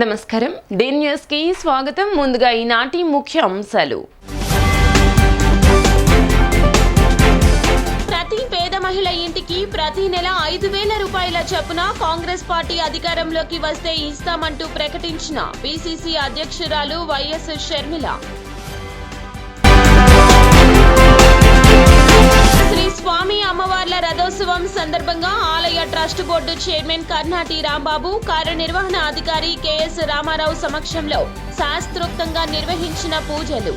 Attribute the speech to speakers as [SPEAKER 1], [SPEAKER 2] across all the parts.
[SPEAKER 1] నమస్కారం D news కి స్వాగతం. ముందుగా ఈనాటి ముఖ్య అంశాలు.
[SPEAKER 2] ప్రతి పేద మహిళ ఇంటికి ప్రతి నెల 5,000 రూపాయల చొప్పున కాంగ్రెస్ పార్టీ అధికారంలోకి వస్తే ఇస్తామంటూ ప్రకటించిన పిసిసి అధ్యక్షురాలు వైఎస్ షర్మిల. శ్రీ స్వామి అమ్మవార్ల రథోత్సవం సందర్భంగా ఆలయ trust board chairman Karnati Rambabu, కార్యనిర్వహణ అధికారి కెఎస్ రామారావు సమక్షంలో శాస్త్రోక్తంగా నిర్వహించిన పూజలు.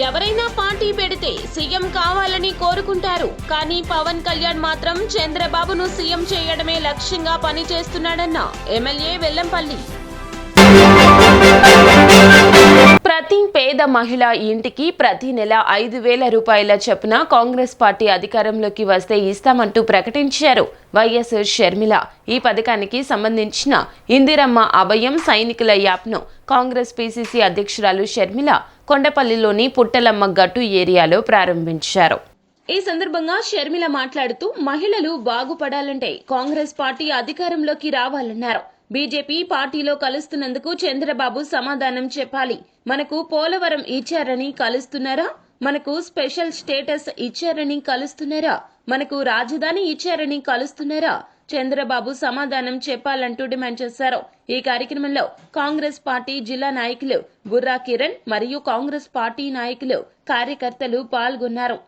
[SPEAKER 2] ఎవరైనా పార్టీ పెడితే సీఎం కావాలని కోరుకుంటారు, కానీ పవన్ కళ్యాణ్ మాత్రం చంద్రబాబును సీఎం చేయడమే లక్ష్యంగా పనిచేస్తున్నాడన్న ఎమ్మెల్యే వెల్లంపల్లి.
[SPEAKER 1] ప్రతి పేద మహిళ ఇంటికి ప్రతి నెల 5,000 రూపాయల చొప్పున కాంగ్రెస్ పార్టీ అధికారంలోకి వస్తే ఇస్తామంటూ ప్రకటించారు వైఎస్ షర్మిల. ఈ పథకానికి సంబంధించిన ఇందిరమ్మ అభయం సైనికుల యాప్ను కాంగ్రెస్ పిసిసి అధ్యక్షురాలు షర్మిల కొండపల్లిలోని పుట్టలమ్మ గట్టు ఏరియాలో ప్రారంభించారు. ఈ సందర్భంగా షర్మిల మాట్లాడుతూ మహిళలు బాగుపడాలంటే కాంగ్రెస్ పార్టీ అధికారంలోకి రావాలన్నారు. బీజేపీ పార్టీలో కలుస్తున్నందుకు చంద్రబాబు సమాధానం చెప్పాలి. మనకు పోలవరం ఇచ్చారని కలుస్తున్నారా? మనకు స్పెషల్ స్టేటస్ ఇచ్చారని కలుస్తున్నారా? మనకు రాజధాని ఇచ్చారని కలుస్తున్నారా? చంద్రబాబు సమాధానం చెప్పాలంటూ డిమాండ్ చేశారు. ఈ కార్యక్రమంలో కాంగ్రెస్ పార్టీ జిల్లా నాయకులు బుర్రా కిరణ్ మరియు కాంగ్రెస్ పార్టీ నాయకులు, కార్యకర్తలు పాల్గొన్నారు.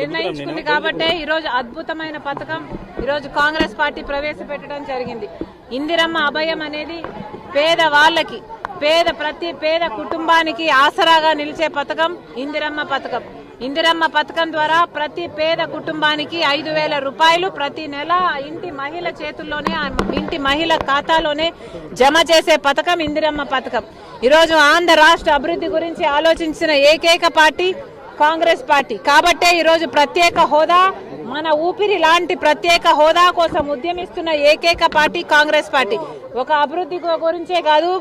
[SPEAKER 3] నిర్ణయించుకుంది కాబట్టే ఈరోజు అద్భుతమైన పథకం ఈరోజు కాంగ్రెస్ పార్టీ ప్రవేశపెట్టడం జరిగింది. ఇందిరమ్మ అభయం అనేది పేదవాళ్లకి, ప్రతి పేద కుటుంబానికి ఆసరాగా నిలిచే పథకం ఇందిరమ్మ పథకం. ఇందిరమ్మ పథకం ద్వారా ప్రతి పేద కుటుంబానికి 5,000 రూపాయలు ప్రతి నెల ఇంటి మహిళ చేతుల్లోనే, ఇంటి మహిళ ఖాతాలోనే జమ చేసే పథకం ఇందిరమ్మ పథకం. ఈరోజు ఆంధ్ర రాష్ట్ర అభివృద్ధి గురించి ఆలోచించిన ఏకైక పార్టీ కాంగ్రెస్ పార్టీ. కాబట్టే ఈరోజు ప్రత్యేక హోదా, మన ఊపిరి లాంటి ప్రత్యేక హోదా కోసం ఉద్యమిస్తున్న ఏకైక పార్టీ కాంగ్రెస్ పార్టీ. ఒక అభివృద్ధి గురించే కాదు,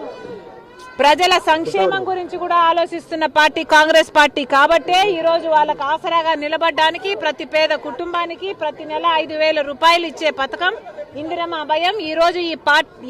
[SPEAKER 3] ప్రజల సంక్షేమం గురించి కూడా ఆలోచిస్తున్న పార్టీ కాంగ్రెస్ పార్టీ. కాబట్టే ఈరోజు వాళ్ళకు ఆసరాగా నిలబడడానికి ప్రతి పేద కుటుంబానికి ప్రతి నెల 5,000 రూపాయలు ఇచ్చే పథకం ఇందిరమ్మ అభయం. ఈ రోజు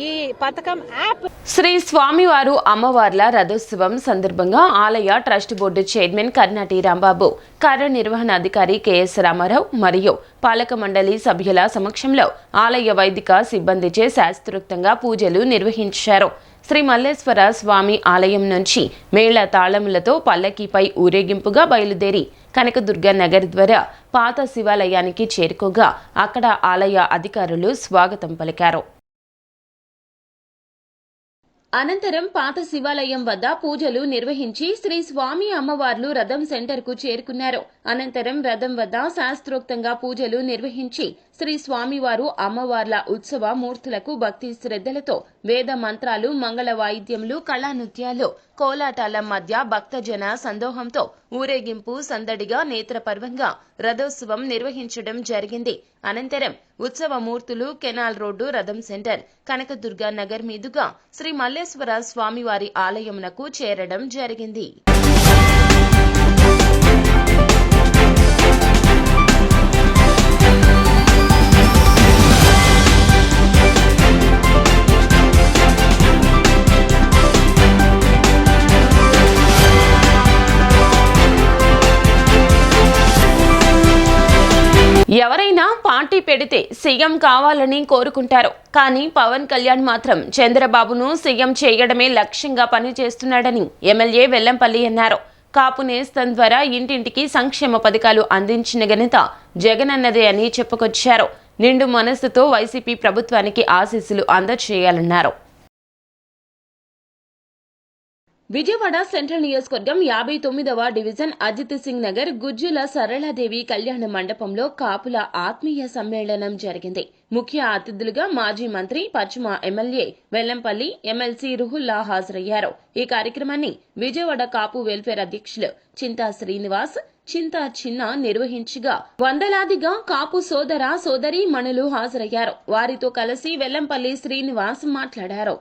[SPEAKER 3] ఈ పథకం యాప్
[SPEAKER 1] శ్రీ స్వామివారు అమ్మవార్ల రథోత్సవం సందర్భంగా ఆలయ trust board chairman Karnati Rambabu, కార్యనిర్వహణ అధికారి కెఎస్ రామారావు మరియు పాలక మండలి సభ్యుల సమక్షంలో ఆలయ వైదిక సిబ్బందిచే శాస్త్రోక్తంగా పూజలు నిర్వహించారు. శ్రీ మల్లేశ్వర స్వామి ఆలయం నుంచి మేళ తాళములతో పల్లకీపై ఊరేగింపుగా బయలుదేరి కనకదుర్గ నగర్ ద్వారా పాత శివాలయానికి చేరుకోగా అక్కడ ఆలయ అధికారులు స్వాగతం పలికారు. అనంతరం పాత శివాలయం వద్ద పూజలు నిర్వహించి శ్రీ స్వామి అమ్మవార్లు రథం సెంటర్ కు చేరుకున్నారు. అనంతరం రథం వద్ద శాస్త్రోక్తంగా పూజలు నిర్వహించి శ్రీ స్వామివారు అమ్మవార్ల ఉత్సవ మూర్తులకు భక్తి శ్రద్ధలతో వేద మంత్రాలు, మంగళ వాయిద్యములు, కళానృత్యాలు, కోలాటాల మధ్య భక్తజన సందోహంతో ఊరేగింపు సందడిగా నేత్రపర్వంగా రథోత్సవం నిర్వహించడం జరిగింది. అనంతరం ఉత్సవ మూర్తులు కెనాల్ రోడ్డు రథం సెంటర్ కనకదుర్గ నగర్ మీదుగా శ్రీ మల్లేశ్వర స్వామివారి ఆలయమునకు చేరడం జరిగింది. ఎవరైనా పార్టీ పెడితే సీఎం కావాలని కోరుకుంటారు, కానీ పవన్ కళ్యాణ్ మాత్రం చంద్రబాబును సీఎం చేయడమే లక్ష్యంగా పనిచేస్తున్నాడని ఎమ్మెల్యే వెల్లంపల్లి అన్నారు. కాపు నేస్తం ద్వారా ఇంటింటికి సంక్షేమ పథకాలు అందించిన ఘనత జగనన్నదే అని చెప్పుకొచ్చారు. నిండు మనస్సుతో వైసీపీ ప్రభుత్వానికి ఆశీస్సులు అందజేయాలన్నారు. విజయవాడ సెంట్రల్ నియోజకవర్గం 59వ డివిజన్ అజిత్ సింగ్ నగర్ గుజ్జుల సరళాదేవి కళ్యాణ మండపంలో కాపుల ఆత్మీయ సమ్మేళనం జరిగింది. ముఖ్య అతిథులుగా మాజీ మంత్రి పశ్చిమ ఎమ్మెల్యే వెల్లంపల్లి ఎమ్మెల్సీ రుహుల్లా హాజరయ్యారు. ఈ కార్యక్రమాన్ని విజయవాడ కాపు వెల్ఫేర్ అధ్యక్షులు చింతా శ్రీనివాస్ చింతా చిన్న నిర్వహించగా వందలాదిగా కాపు సోదర సోదరీ మణులు హాజరయ్యారు. వారితో కలిసి వెల్లంపల్లి శ్రీనివాస్ మాట్లాడారు.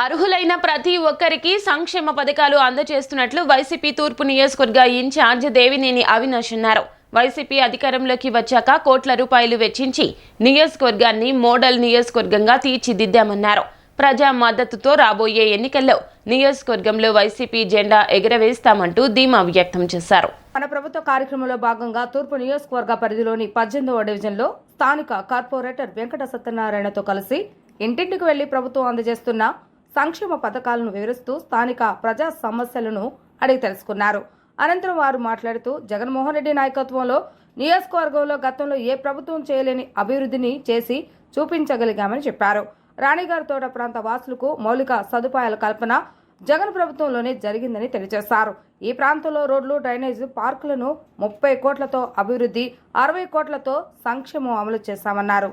[SPEAKER 1] అర్హులైన ప్రతి ఒక్కరికి సంక్షేమ పథకాలు అందజేస్తున్నట్లు వైసీపీ తూర్పు నియోజకవర్గ ఇన్ఛార్జ్ దేవినేని అవినాష్ అన్నారు. వైసీపీ అధికారంలోకి వచ్చాక కోట్ల రూపాయలు వెచ్చించి నియోజకవర్గాన్ని మోడల్ నియోజకవర్గంగా తీర్చిదిద్దామన్నారు. ప్రజా మద్దతుతో రాబోయే ఎన్నికల్లో నియోజకవర్గంలో వైసీపీ జెండా ఎగురవేస్తామంటూ ధీమా వ్యక్తం చేశారు.
[SPEAKER 4] మన ప్రభుత్వ కార్యక్రమంలో భాగంగా తూర్పు నియోజకవర్గ పరిధిలోని 18వ డివిజన్లో స్థానిక కార్పొరేటర్ వెంకట సత్యనారాయణతో కలిసి ఇంటింటికి వెళ్లి ప్రభుత్వం అందజేస్తున్న సంక్షేమ పథకాలను వివరిస్తూ స్థానిక ప్రజా సమస్యలను అడిగి తెలుసుకున్నారు. అనంతరం వారు మాట్లాడుతూ జగన్మోహన్ రెడ్డి నాయకత్వంలో నియోజకవర్గంలో గతంలో ఏ ప్రభుత్వం చేయలేని అభివృద్ధిని చేసి చూపించగలిగామని చెప్పారు. రాణిగారి తోట ప్రాంత వాసులకు మౌలిక సదుపాయాల కల్పన జగన్ ప్రభుత్వంలోనే జరిగిందని తెలియజేశారు. ఈ ప్రాంతంలో రోడ్లు, డ్రైనేజ్, పార్కులను 30 కోట్లతో అభివృద్ధి, 60 కోట్లతో సంక్షేమం అమలు చేశామన్నారు.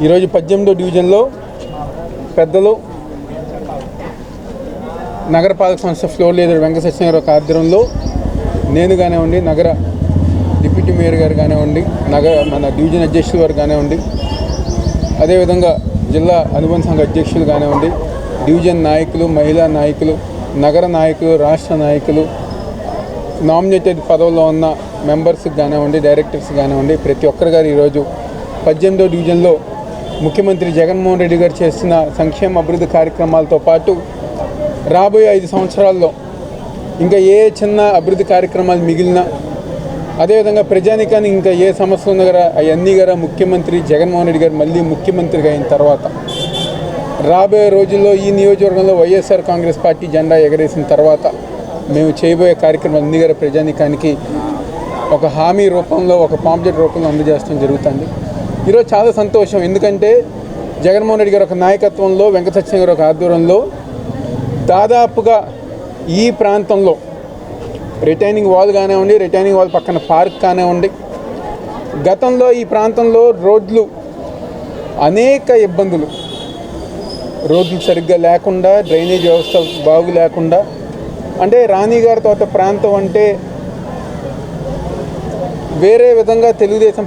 [SPEAKER 5] ఈరోజు 18వ డివిజన్లో పెద్దలు నగరపాలక సంస్థ ఫ్లోర్ లీడర్ వెంకట సత్యనారాయణ ఆధ్వర్యంలో నేను కానివ్వండి, నగర డిప్యూటీ మేయర్ గారు కానివ్వండి, మన డివిజన్ అధ్యక్షులు వారు కానివ్వండి, అదేవిధంగా జిల్లా అనుబంధ సంఘ అధ్యక్షులు కానివ్వండి, డివిజన్ నాయకులు, మహిళా నాయకులు, నగర నాయకులు, రాష్ట్ర నాయకులు, నామినేటెడ్ పదవుల్లో ఉన్న మెంబర్స్కి కానివ్వండి, డైరెక్టర్స్ కానివ్వండి, ప్రతి ఒక్కరు గారు ఈరోజు 18వ డివిజన్లో ముఖ్యమంత్రి జగన్మోహన్ రెడ్డి గారు చేస్తున్న సంక్షేమ అభివృద్ధి కార్యక్రమాలతో పాటు రాబోయే 5 సంవత్సరాల్లో ఇంకా ఏ చిన్న అభివృద్ధి కార్యక్రమాలు మిగిలినా, అదేవిధంగా ప్రజానికానికి ఇంకా ఏ సమస్యలు ఉన్నా కదా అవన్నీ గారా ముఖ్యమంత్రి జగన్మోహన్ రెడ్డి గారు మళ్ళీ ముఖ్యమంత్రిగా అయిన తర్వాత రాబోయే రోజుల్లో ఈ నియోజకవర్గంలో వైఎస్ఆర్ కాంగ్రెస్ పార్టీ జెండా ఎగరేసిన తర్వాత మేము చేయబోయే కార్యక్రమాలు అన్ని గారా ప్రజానికానికి ఒక హామీ రూపంలో, ఒక పాంప్లెట్ రూపంలో అందజేయడం జరుగుతుంది. ఈరోజు చాలా సంతోషం, ఎందుకంటే జగన్మోహన్ రెడ్డి గారు ఒక నాయకత్వంలో, వెంకట సత్యనారాయణ గారు ఒక ఆధ్వర్యంలో దాదాపుగా ఈ ప్రాంతంలో రిటైనింగ్ వాల్ కానివ్వండి, రిటైనింగ్ వాల్ పక్కన పార్క్ కానివ్వండి, గతంలో ఈ ప్రాంతంలో రోడ్లు అనేక ఇబ్బందులు, రోడ్లు సరిగ్గా లేకుండా, డ్రైనేజ్ వ్యవస్థ బాగు లేకుండా, అంటే రాణిగారి తోట ప్రాంతం అంటే వేరే విధంగా తెలుగుదేశం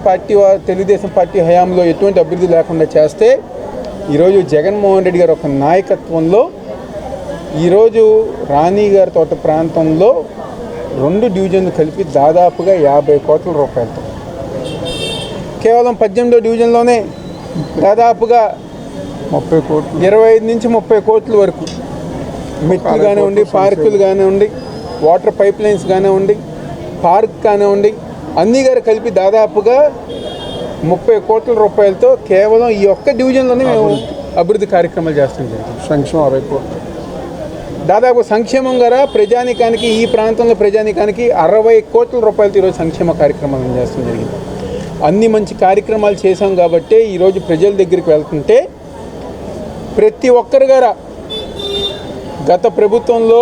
[SPEAKER 5] పార్టీ హయాంలో ఎటువంటి అభివృద్ధి లేకుండా చేస్తే ఈరోజు జగన్మోహన్ రెడ్డి గారు ఒక నాయకత్వంలో ఈరోజు రాణిగారి తోట ప్రాంతంలో 2 డివిజన్లు కలిపి దాదాపుగా 50 కోట్ల రూపాయలతో, కేవలం 18వ డివిజన్లోనే దాదాపుగా 25 నుంచి 30 కోట్ల వరకు మెట్లు కానివ్వండి, పార్కులు కానివ్వండి, వాటర్ పైప్ లైన్స్ కానివ్వండి, పార్క్ కానివ్వండి, అన్నీ గారు కలిపి దాదాపుగా 30 కోట్ల రూపాయలతో కేవలం ఈ ఒక్క డివిజన్లోనే మేము అభివృద్ధి కార్యక్రమాలు చేస్తాం జరిగింది.
[SPEAKER 6] సంక్షేమం 60 కోట్లు,
[SPEAKER 5] దాదాపు సంక్షేమం గారా ప్రజానికానికి, ఈ ప్రాంతంలో ప్రజానికానికి 60 కోట్ల రూపాయలతో ఈరోజు సంక్షేమ కార్యక్రమాలను చేస్తాం జరిగింది. అన్ని మంచి కార్యక్రమాలు చేశాం కాబట్టి ఈరోజు ప్రజల దగ్గరికి వెళ్తుంటే ప్రతి ఒక్కరు గారా గత ప్రభుత్వంలో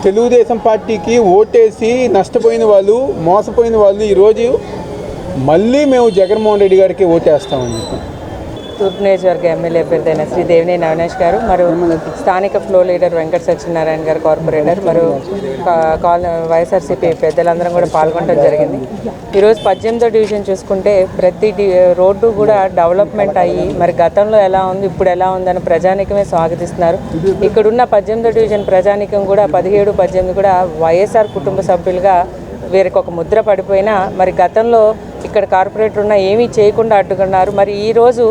[SPEAKER 5] తెలుగుదేశం పార్టీకి ఓటేసి నష్టపోయిన వాళ్ళు, మోసపోయిన వాళ్ళు ఈరోజు మళ్ళీ మేము జగన్మోహన్ రెడ్డి గారికి ఓటేస్తామని చెప్పి
[SPEAKER 6] తూర్పు నియోజకవర్గ ఎమ్మెల్యే అభ్యర్థి శ్రీ దేవినేని అవినాష్ గారు మరియు స్థానిక ఫ్లో లీడర్ వెంకట సత్యనారాయణ గారు కార్పొరేటర్ మరియు వైఎస్ఆర్సీపీ పెద్దలందరం కూడా పాల్గొనడం జరిగింది. ఈరోజు 18వ డివిజన్ చూసుకుంటే ప్రతి రోడ్డు కూడా డెవలప్మెంట్ అయ్యి మరి గతంలో ఎలా ఉంది ఇప్పుడు ఎలా ఉందని ప్రజానికమే స్వాగతిస్తున్నారు. ఇక్కడున్న 18వ డివిజన్ ప్రజానికం కూడా 17, 18 కూడా వైఎస్ఆర్ కుటుంబ సభ్యులుగా వీరికి ఒక ముద్ర పడిపోయినా మరి గతంలో ఇక్కడ కార్పొరేటర్ ఉన్న ఏమీ చేయకుండా అడ్డుకున్నారు. మరి ఈరోజు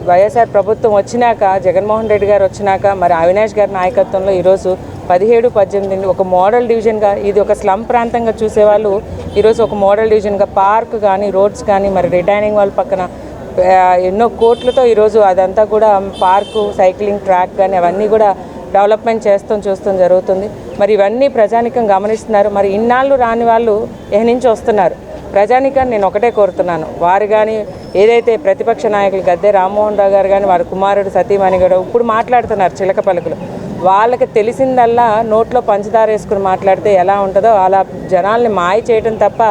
[SPEAKER 6] వైఎస్ఆర్ ప్రభుత్వం వచ్చినాక, జగన్మోహన్ రెడ్డి గారు వచ్చినాక మరి అవినాష్ గారి నాయకత్వంలో ఈరోజు 17, 18 ఒక మోడల్ డివిజన్గా, ఇది ఒక స్లమ్ ప్రాంతంగా చూసేవాళ్ళు ఈరోజు ఒక మోడల్ డివిజన్గా పార్క్ కానీ రోడ్స్ కానీ మరి రిటైనింగ్ వాళ్ళ పక్కన ఎన్నో కోట్లతో ఈరోజు అదంతా కూడా పార్కు, సైక్లింగ్ ట్రాక్ కానీ అవన్నీ కూడా డెవలప్మెంట్ చూస్తాం జరుగుతుంది. మరి ఇవన్నీ ప్రజానికం గమనిస్తున్నారు. మరి ఇన్నాళ్ళు రాని వాళ్ళు నుంచి వస్తున్నారు. ప్రజానికాన్ని నేను ఒకటే కోరుతున్నాను, వారు కానీ ఏదైతే ప్రతిపక్ష నాయకులు గద్దె రామ్మోహన్ రావు గారు కానీ వారి కుమారుడు సతీమణి గారు ఇప్పుడు మాట్లాడుతున్నారు చిలక పలుకులు, వాళ్ళకి తెలిసిందల్లా నోట్లో పంచదార వేసుకుని మాట్లాడితే ఎలా ఉంటుందో అలా జనాల్ని మాయ చేయడం తప్ప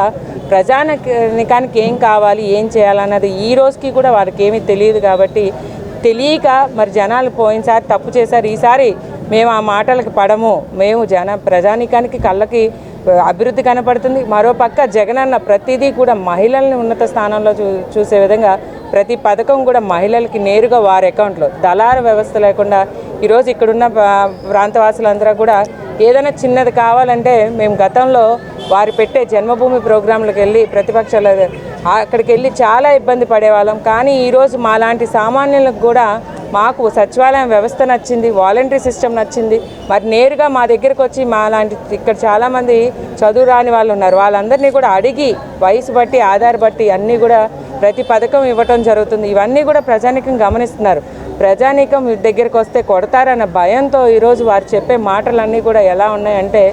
[SPEAKER 6] ప్రజానికానికి ఏం కావాలి, ఏం చేయాలన్నది ఈ రోజుకి కూడా వారికి ఏమీ తెలియదు. కాబట్టి తెలియక మరి జనాలు పోయినసారి తప్పు చేశారు, ఈసారి మేము ఆ మాటలకు పడము, మేము ప్రజానికానికి కళ్ళకి అభివృద్ధి కనపడుతుంది. మరోపక్క జగనన్న ప్రతిదీ కూడా మహిళల్ని ఉన్నత స్థానంలో చూసే విధంగా ప్రతి పథకం కూడా మహిళలకి నేరుగా వారి అకౌంట్లో దళార వ్యవస్థ లేకుండా ఈరోజు ఇక్కడున్న ప్రాంతవాసులందరూ కూడా ఏదైనా చిన్నది కావాలంటే మేము గతంలో వారు పెట్టే జన్మభూమి ప్రోగ్రాంలకు వెళ్ళి ప్రతిపక్షాలు అక్కడికి వెళ్ళి చాలా ఇబ్బంది పడేవాళ్ళం. కానీ ఈరోజు మాలాంటి సామాన్యులకు కూడా మాకు సచివాలయం వ్యవస్థ నచ్చింది, వాలంటరీ సిస్టమ్ నచ్చింది. మరి నేరుగా మా దగ్గరకు వచ్చి మాలాంటి ఇక్కడ చాలామంది చదువు రాని వాళ్ళు ఉన్నారు, వాళ్ళందరినీ కూడా అడిగి వయసు బట్టి ఆధార్ బట్టి అన్నీ కూడా ప్రతి పథకం ఇవ్వటం జరుగుతుంది. ఇవన్నీ కూడా ప్రజానికం గమనిస్తున్నారు. ప్రజానీకం దగ్గరికి వస్తే కొడతారన్న భయంతో ఈరోజు వారు చెప్పే మాటలన్నీ కూడా ఎలా ఉన్నాయంటే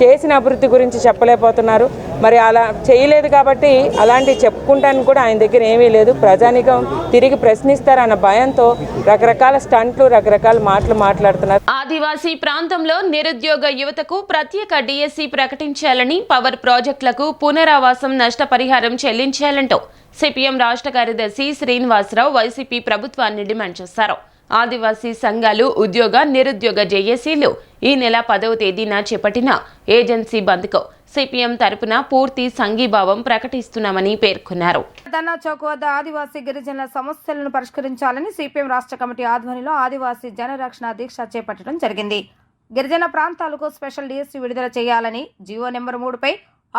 [SPEAKER 6] చేసిన అభివృద్ధి గురించి చెప్పలేకపోతున్నారు. మరి అలా చేయలేదు కాబట్టి అలాంటివి చెప్పుకుంటానికి కూడా ఆయన దగ్గర ఏమీ లేదు. ప్రజానీకం తిరిగి ప్రశ్నిస్తారన్న భయంతో రకరకాల స్టంట్లు, రకరకాల మాటలు మాట్లాడుతున్నారు.
[SPEAKER 1] ఆదివాసీ ప్రాంతంలో నిరుద్యోగ యువతకు ప్రత్యేక డిఎస్సి ప్రకటించాలని, పవర్ ప్రాజెక్టులకు పునరావాసం నష్టపరిహారం చెల్లించాలంటూ సిపిఎం రాష్ట్ర కార్యదర్శి శ్రీనివాసరావు వైసీపీ ప్రభుత్వాన్ని డిమాండ్ చేశారు. ఆదివాసీ సంఘాలు, ఉద్యోగ, నిరుద్యోగ జేఏసీలు ఈ నెల 10వ తేదీన చేపట్టిన ఏజెన్సీ బంద్కు సిపిఎం తరపున పూర్తి సంఘీభావం ప్రకటిస్తున్నామని పేర్కొన్నారు.
[SPEAKER 4] ధర్నా చౌక్ వద్ద ఆదివాసీ గిరిజనుల సమస్యలను పరిష్కరించాలని సిపిఎం రాష్ట్ర కమిటీ ఆధ్వర్యంలో ఆదివాసీ జనరక్షణ దీక్ష చేపట్టడం జరిగింది. గిరిజన ప్రాంతాలకు స్పెషల్ డిఎస్సి విడుదల చేయాలని, జీవో నెంబర్ 3పై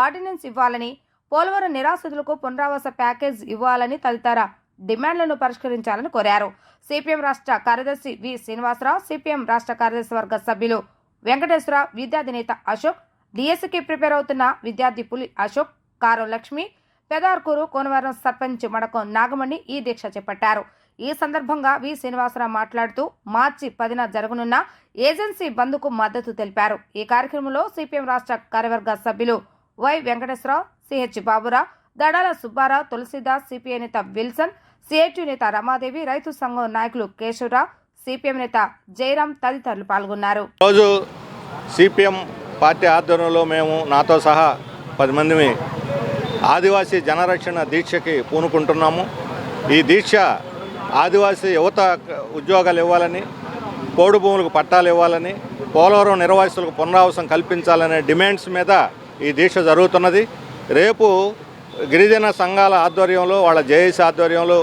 [SPEAKER 4] ఆర్డినెన్స్ ఇవ్వాలని, పోలవరం నిరాశ్రితులకు పునరావాస ప్యాకేజ్ ఇవ్వాలని తదితర డిమాండ్లను పరిష్కరించాలని కోరారు. సిపిఎం రాష్ట్ర కార్యదర్శి వి శ్రీనివాసరావు, సిపిఎం రాష్ట్ర కార్యదర్శి వర్గ సభ్యులు వెంకటేశ్వర, విద్యార్థి నేత అశోక్, డిఎస్సికి ప్రిపేర్ అవుతున్న విద్యార్థి పులి అశోక్, కారం లక్ష్మి, పెదార్కూరు, కోనవరం సర్పంచ్ మడకం నాగమణి ఈ దీక్ష చేపట్టారు. ఈ సందర్భంగా వి శ్రీనివాసరావు మాట్లాడుతూ మార్చి 10న జరగనున్న ఏజెన్సీ బంద్కు మద్దతు తెలిపారు. ఈ కార్యక్రమంలో సిపిఎం రాష్ట్ర కార్యవర్గ సభ్యులు Y Venkateswararao, CH Baburao, Dadala Subbarao, Tulasidas, CPI నేత విల్సన్, సిఐటి నేత రమాదేవి, రైతు సంఘం నాయకులు కేశవరావు, సిపిఎం నేత జయరాం తదితరులు పాల్గొన్నారు.
[SPEAKER 7] రోజు సిపిఎం పార్టీ ఆధ్వర్యంలో మేము నాతో సహా 10 మంది ఆదివాసీ జనరక్షణ దీక్షకి పూనుకుంటున్నాము. ఈ దీక్ష ఆదివాసీ యువత ఉద్యోగాలు ఇవ్వాలని, పోడు భూములకు పట్టాలు ఇవ్వాలని, పోలవరం నిర్వాసితులకు పునరావాసం కల్పించాలనే డిమాండ్స్ మీద ఈ దీక్ష జరుగుతున్నది. రేపు గిరిజన సంఘాల ఆధ్వర్యంలో, వాళ్ళ జేఏసీ ఆధ్వర్యంలో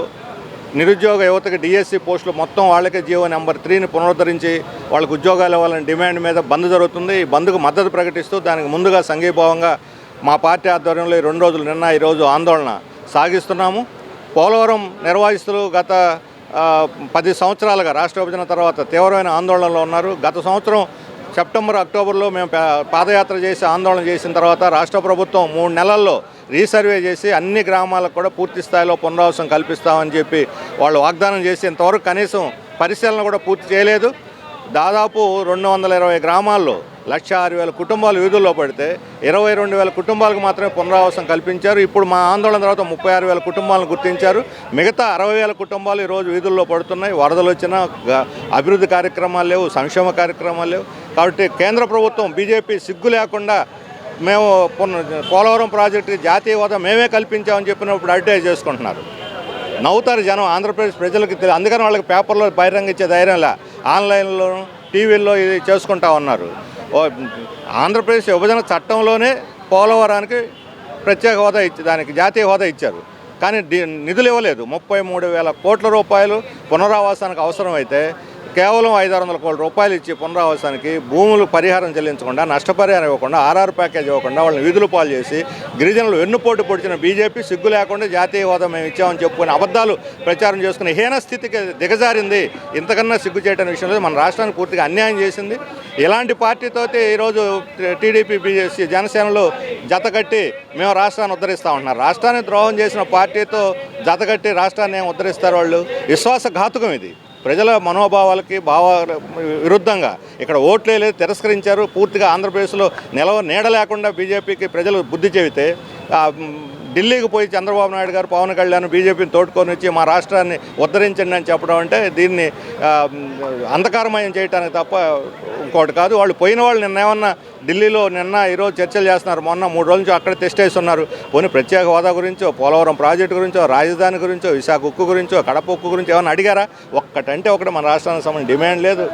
[SPEAKER 7] నిరుద్యోగ యువతకి డిఎస్సి పోస్టులు మొత్తం వాళ్ళకే జీవో నెంబర్ 3ని పునరుద్ధరించి వాళ్ళకు ఉద్యోగాలు ఇవ్వాలని డిమాండ్ మీద బంద్ జరుగుతుంది. ఈ బంద్కు మద్దతు ప్రకటిస్తూ దానికి ముందుగా సంఘీభావంగా మా పార్టీ ఆధ్వర్యంలో ఈ 2 రోజులు నిన్న ఈరోజు ఆందోళన సాగిస్తున్నాము. పోలవరం నిర్వాసితులు గత 10 సంవత్సరాలుగా రాష్ట్ర విభజన తర్వాత తీవ్రమైన ఆందోళనలో ఉన్నారు. గత సంవత్సరం సెప్టెంబర్, అక్టోబర్లో మేము పాదయాత్ర చేసి ఆందోళన చేసిన తర్వాత రాష్ట్ర ప్రభుత్వం 3 నెలల్లో రీసర్వే చేసి అన్ని గ్రామాలకు కూడా పూర్తి స్థాయిలో పునరావాసం కల్పిస్తామని చెప్పి వాళ్ళు వాగ్దానం చేసి ఇంతవరకు కనీసం పరిశీలన కూడా పూర్తి చేయలేదు. దాదాపు 220 గ్రామాల్లో 1,06,000 కుటుంబాలు వీధుల్లో పడితే 22,000 కుటుంబాలకు మాత్రమే పునరావాసం కల్పించారు. ఇప్పుడు మా ఆందోళన తర్వాత 36,000 కుటుంబాలను గుర్తించారు. మిగతా 60,000 కుటుంబాలు ఈరోజు వీధుల్లో పడుతున్నాయి. వరదలు వచ్చినా అభివృద్ధి కార్యక్రమాలు లేవు, సంక్షేమ కార్యక్రమాలు లేవు. కాబట్టి కేంద్ర ప్రభుత్వం బీజేపీ సిగ్గు లేకుండా మేము పోలవరం ప్రాజెక్టు జాతీయ హోదా మేమే కల్పించామని చెప్పినప్పుడు అడ్వర్టైజ్ చేసుకుంటున్నారు. నవ్వుతారు జనం, ఆంధ్రప్రదేశ్ ప్రజలకు అందుకని వాళ్ళకి పేపర్లో బహిరంగ ఇచ్చే ధైర్యంలా ఆన్లైన్లో టీవీల్లో ఇది చేసుకుంటా ఉన్నారు. ఆంధ్రప్రదేశ్ విభజన చట్టంలోనే పోలవరానికి ప్రత్యేక హోదా దానికి జాతీయ హోదా ఇచ్చారు. కానీ నిధులు ఇవ్వలేదు. 33,000 కోట్ల రూపాయలు పునరావాసానికి అవసరమైతే కేవలం 500 కోట్ల రూపాయలు ఇచ్చి పునరావాసానికి భూములు పరిహారం చెల్లించకుండా, నష్టపరిహారం ఇవ్వకుండా, ఆర్ఆర్ ప్యాకేజ్ ఇవ్వకుండా వాళ్ళని వీధులు పాలు చేసి గిరిజనులు వెన్నుపోటు పొడిచిన బీజేపీ సిగ్గు లేకుండా జాతీయ హోదా మేము ఇచ్చామని చెప్పుకొని అబద్ధాలు ప్రచారం చేసుకుని హీన స్థితికి దిగజారింది. ఇంతకన్నా సిగ్గు చేయడం విషయంలో మన రాష్ట్రానికి పూర్తిగా అన్యాయం చేసింది. ఇలాంటి పార్టీతో ఈరోజు టీడీపీ, బీజేపీ, జనసేనలు జతకట్టి మేము రాష్ట్రాన్ని ఉద్ధరిస్తూ ఉంటున్నారు. రాష్ట్రాన్ని ద్రోహం చేసిన పార్టీతో జతకట్టి రాష్ట్రాన్ని ఏం ఉద్ధరిస్తారు వాళ్ళు? విశ్వాసఘాతుకం ఇది. ప్రజల మనోభావాలకి విరుద్ధంగా ఇక్కడ ఓట్లే లేదు, తిరస్కరించారు. పూర్తిగా ఆంధ్రప్రదేశ్లో నీడ లేకుండా బీజేపీకి ప్రజలు బుద్ధి చెబితే ఢిల్లీకి పోయి చంద్రబాబు నాయుడు గారు, పవన్ కళ్యాణ్ బీజేపీని తోడుకొని వచ్చి మా రాష్ట్రాన్ని ఉద్ధరించండి అని చెప్పడం అంటే దీన్ని అంధకారమయం చేయడానికి తప్ప ఇంకోటి కాదు. వాళ్ళు పోయిన వాళ్ళు నిన్న ఢిల్లీలో ఈరోజు చర్చలు చేస్తున్నారు. మొన్న 3 రోజుల నుంచి అక్కడ టెస్ట్ వేస్తున్నారు. పోనీ ప్రత్యేక హోదా గురించో, పోలవరం ప్రాజెక్టు గురించో, రాజధాని గురించో, విశాఖ ఉక్కు గురించో, కడప ఉక్కు గురించి ఏమైనా అడిగారా? ఒక్కటంటే ఒకటి మన రాష్ట్రానికి సంబంధించిన డిమాండ్ లేదు.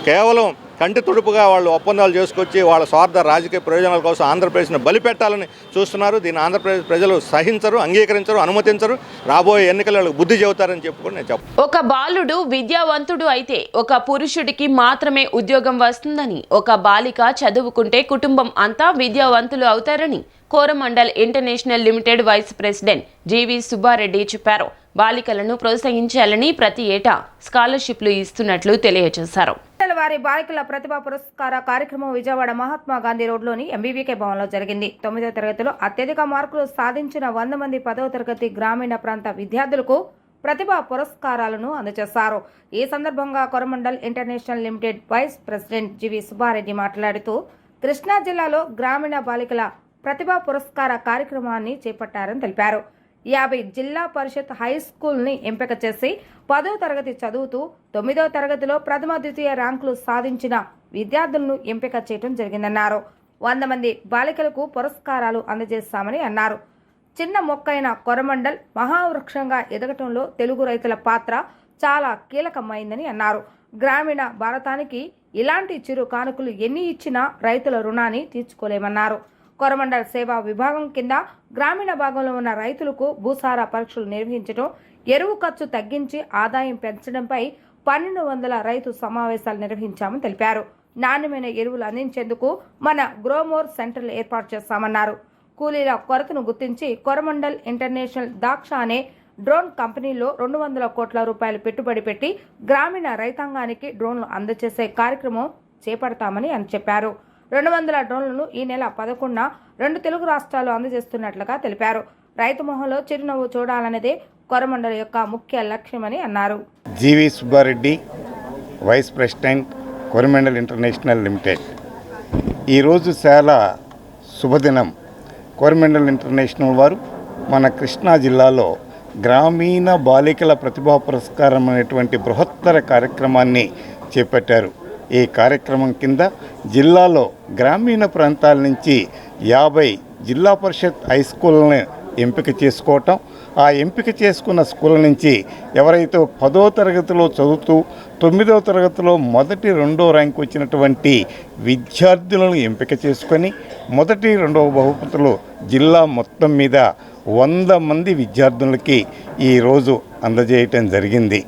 [SPEAKER 7] కేవలం కంటి తుడుపుగా వాళ్ళు ఒప్పందాలు చేసుకొచ్చి వాళ్ళ స్వార్థ రాజకీయ ప్రయోజనాల కోసం ఆంధ్రప్రదేశ్ని బలిపెట్టాలని చూస్తున్నారు. దీన్ని ఆంధ్రప్రదేశ్ ప్రజలు సహించరు, అంగీకరించరు, అనుమతించరు. రాబోయే ఎన్నికల బుద్ధి చెబుతారని చెప్పుకొని నేను చెప్పను.
[SPEAKER 1] ఒక బాలుడు విద్యావంతుడు అయితే ఒక పురుషుడికి మాత్రమే ఉద్యోగం వస్తుందని, ఒక బాలిక చదువుకుంటే కుటుంబం అంతా విద్యావంతులు అవుతారని Coromandel International Limited vice president GV Subbareddy చెప్పారు. బాలికలను ప్రోత్సహించాలని ప్రతి ఏటా స్కాలర్షిప్లు ఇస్తున్నట్లు తెలియజేశారు.
[SPEAKER 4] వారి బాలికల ప్రతిభా పురస్కార కార్యక్రమం విజయవాడ మహాత్మా గాంధీ రోడ్లోని ఎంబీవీకే భవన్లో జరిగింది. 9వ తరగతిలో అత్యధిక మార్కులు సాధించిన 100 మంది 10వ తరగతి గ్రామీణ ప్రాంత విద్యార్థులకు ప్రతిభా పురస్కారాలను అందజేశారు. ఈ సందర్భంగా Coromandel International Limited vice president GV Subbareddy మాట్లాడుతూ కృష్ణా జిల్లాలో గ్రామీణ బాలికల ప్రతిభా పురస్కార కార్యక్రమాన్ని చేపట్టారని తెలిపారు. 50 జిల్లా పరిషత్ హై స్కూల్ని ఎంపిక చేసి 10వ తరగతి చదువుతూ 9వ తరగతిలో ప్రథమ ద్వితీయ ర్యాంకులు సాధించిన విద్యార్థులను ఎంపిక చేయడం జరిగిందన్నారు. 100 మంది బాలికలకు పురస్కారాలు అందజేస్తామని అన్నారు. చిన్న మొక్కైన కోరమండల్ మహావృక్షంగా ఎదగటంలో తెలుగు రైతుల పాత్ర చాలా కీలకమైందని అన్నారు. గ్రామీణ భారతానికి ఇలాంటి చిరు కానుకలు ఎన్ని ఇచ్చినా రైతుల రుణాన్ని తీర్చుకోలేమన్నారు. కోరమండల్ సేవా విభాగం కింద గ్రామీణ భాగంలో ఉన్న రైతులకు భూసార పరీక్షలు నిర్వహించడం, ఎరువు ఖర్చు తగ్గించి ఆదాయం పెంచడంపై 1200 రైతు సమావేశాలు నిర్వహించామని తెలిపారు. నాణ్యమైన ఎరువులు అందించేందుకు మన గ్రోమోర్ సెంటర్లు ఏర్పాటు చేస్తామన్నారు. కూలీల కొరతను గుర్తించి కోరమండల్ ఇంటర్నేషనల్ దాక్ష అనే డ్రోన్ కంపెనీలో 200 కోట్ల రూపాయలు పెట్టుబడి పెట్టి గ్రామీణ రైతాంగానికి డ్రోన్లు అందజేసే కార్యక్రమం చేపడతామని అని చెప్పారు. 200 డ్రోన్లను ఈ నెల 11న 2 తెలుగు రాష్ట్రాలు అందజేస్తున్నట్లుగా తెలిపారు. రైతు మొహంలో చిరునవ్వు చూడాలనేదే కోరమండల్ యొక్క ముఖ్య లక్ష్యమని అన్నారు.
[SPEAKER 8] GV Subbareddy, vice president, Coromandel International Limited. ఈరోజు చాలా శుభదినం. కోరమండల్ ఇంటర్నేషనల్ వారు మన కృష్ణా జిల్లాలో గ్రామీణ బాలికల ప్రతిభా పురస్కారం అనేటువంటి బృహత్తర కార్యక్రమాన్ని చేపట్టారు. ఈ కార్యక్రమం కింద జిల్లాలో గ్రామీణ ప్రాంతాల నుంచి 50 జిల్లా పరిషత్ హై స్కూళ్ళని ఎంపిక చేసుకోవటం, ఆ ఎంపిక చేసుకున్న స్కూళ్ళ నుంచి ఎవరైతే 10వ తరగతిలో చదువుతూ 9వ తరగతిలో మొదటి 2వ ర్యాంక్ వచ్చినటువంటి విద్యార్థులను ఎంపిక చేసుకొని మొదటి 2వ బహుమతులు జిల్లా మొత్తం మీద 100 మంది విద్యార్థులకి ఈరోజు అందజేయటం జరిగింది.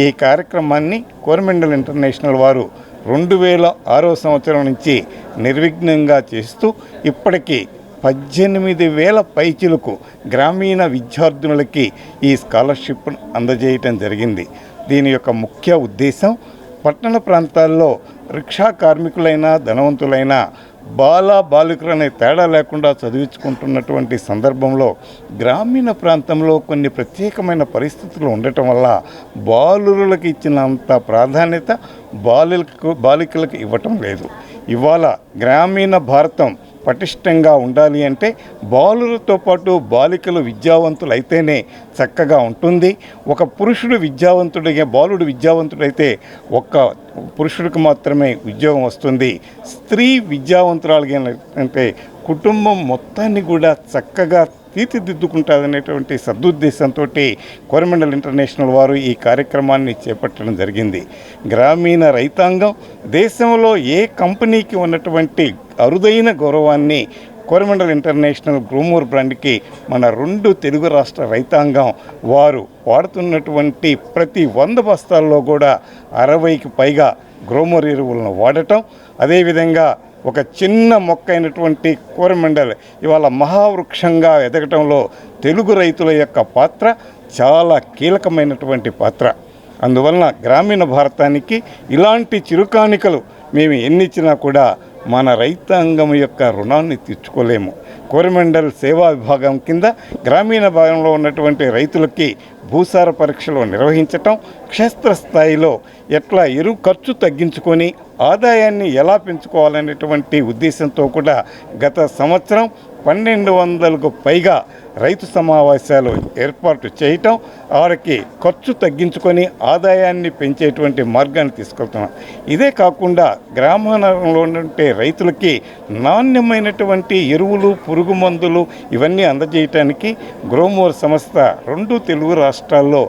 [SPEAKER 8] ఈ కార్యక్రమాన్ని కోరమండల్ ఇంటర్నేషనల్ వారు 2006వ సంవత్సరం నుంచి నిర్విఘ్నంగా చేస్తూ ఇప్పటికీ 18,000 పైచిలకు గ్రామీణ విద్యార్థులకి ఈ స్కాలర్షిప్ అందజేయటం జరిగింది. దీని యొక్క ముఖ్య ఉద్దేశం పట్టణ ప్రాంతాల్లో రిక్షా కార్మికులైనా ధనవంతులైనా బాలికలనే తేడా లేకుండా చదివించుకుంటున్నటువంటి సందర్భంలో గ్రామీణ ప్రాంతంలో కొన్ని ప్రత్యేకమైన పరిస్థితులు ఉండటం వల్ల బాలురులకు ఇచ్చినంత ప్రాధాన్యత బాలికలకు ఇవ్వటం లేదు. ఇవాళ గ్రామీణ భారతం పటిష్టంగా ఉండాలి అంటే బాలులతో పాటు బాలికలు విద్యావంతులు అయితేనే చక్కగా ఉంటుంది. ఒక పురుషుడు బాలుడు విద్యావంతుడైతే ఒక్క పురుషుడికి మాత్రమే ఉద్యోగం వస్తుంది. స్త్రీ విద్యావంతురాలు అంటే కుటుంబం మొత్తాన్ని కూడా చక్కగా తీర్చిదిద్దుకుంటుందనేటువంటి సదుద్దేశంతో కోరమండల్ ఇంటర్నేషనల్ వారు ఈ కార్యక్రమాన్ని చేపట్టడం జరిగింది. గ్రామీణ రైతాంగం దేశంలో ఏ కంపెనీకి ఉన్నటువంటి అరుదైన గౌరవాన్ని కోరమండల్ ఇంటర్నేషనల్ గ్రోమోర్ బ్రాండ్కి మన 2 తెలుగు రాష్ట్ర రైతాంగం వారు వాడుతున్నటువంటి ప్రతి 100 బస్తాల్లో కూడా 60కి పైగా గ్రోమోర్ ఎరువులను వాడటం, అదేవిధంగా ఒక చిన్న మొక్క అయినటువంటి కోరమండల్ ఇవాళ మహావృక్షంగా ఎదగటంలో తెలుగు రైతుల యొక్క పాత్ర చాలా కీలకమైనటువంటి పాత్ర. అందువలన గ్రామీణ భారతానికి ఇలాంటి చిరుకానికలు మేము ఎన్నిచ్చినా కూడా మన రైతాంగం యొక్క రుణాన్ని తీర్చుకోలేము. కోరమండల్ సేవా విభాగం కింద గ్రామీణ భాగంలో ఉన్నటువంటి రైతులకి భూసార పరీక్షలు నిర్వహించటం, క్షేత్రస్థాయిలో ఎట్లా ఎరువు ఖర్చు తగ్గించుకొని ఆదాయాన్ని ఎలా పెంచుకోవాలనేటువంటి ఉద్దేశంతో కూడా గత సంవత్సరం 1200కు పైగా రైతు సమావేశాలు ఏర్పాటు చేయటం, వారికి ఖర్చు తగ్గించుకొని ఆదాయాన్ని పెంచేటువంటి మార్గాన్ని తీసుకెళ్తున్నాం. ఇదే కాకుండా గ్రామాలలో ఉండే రైతులకి నాణ్యమైనటువంటి ఎరువులు, పురుగు మందులు ఇవన్నీ అందజేయటానికి గ్రోమోర్ సంస్థ 2 తెలుగు రాష్ట్రాల్లో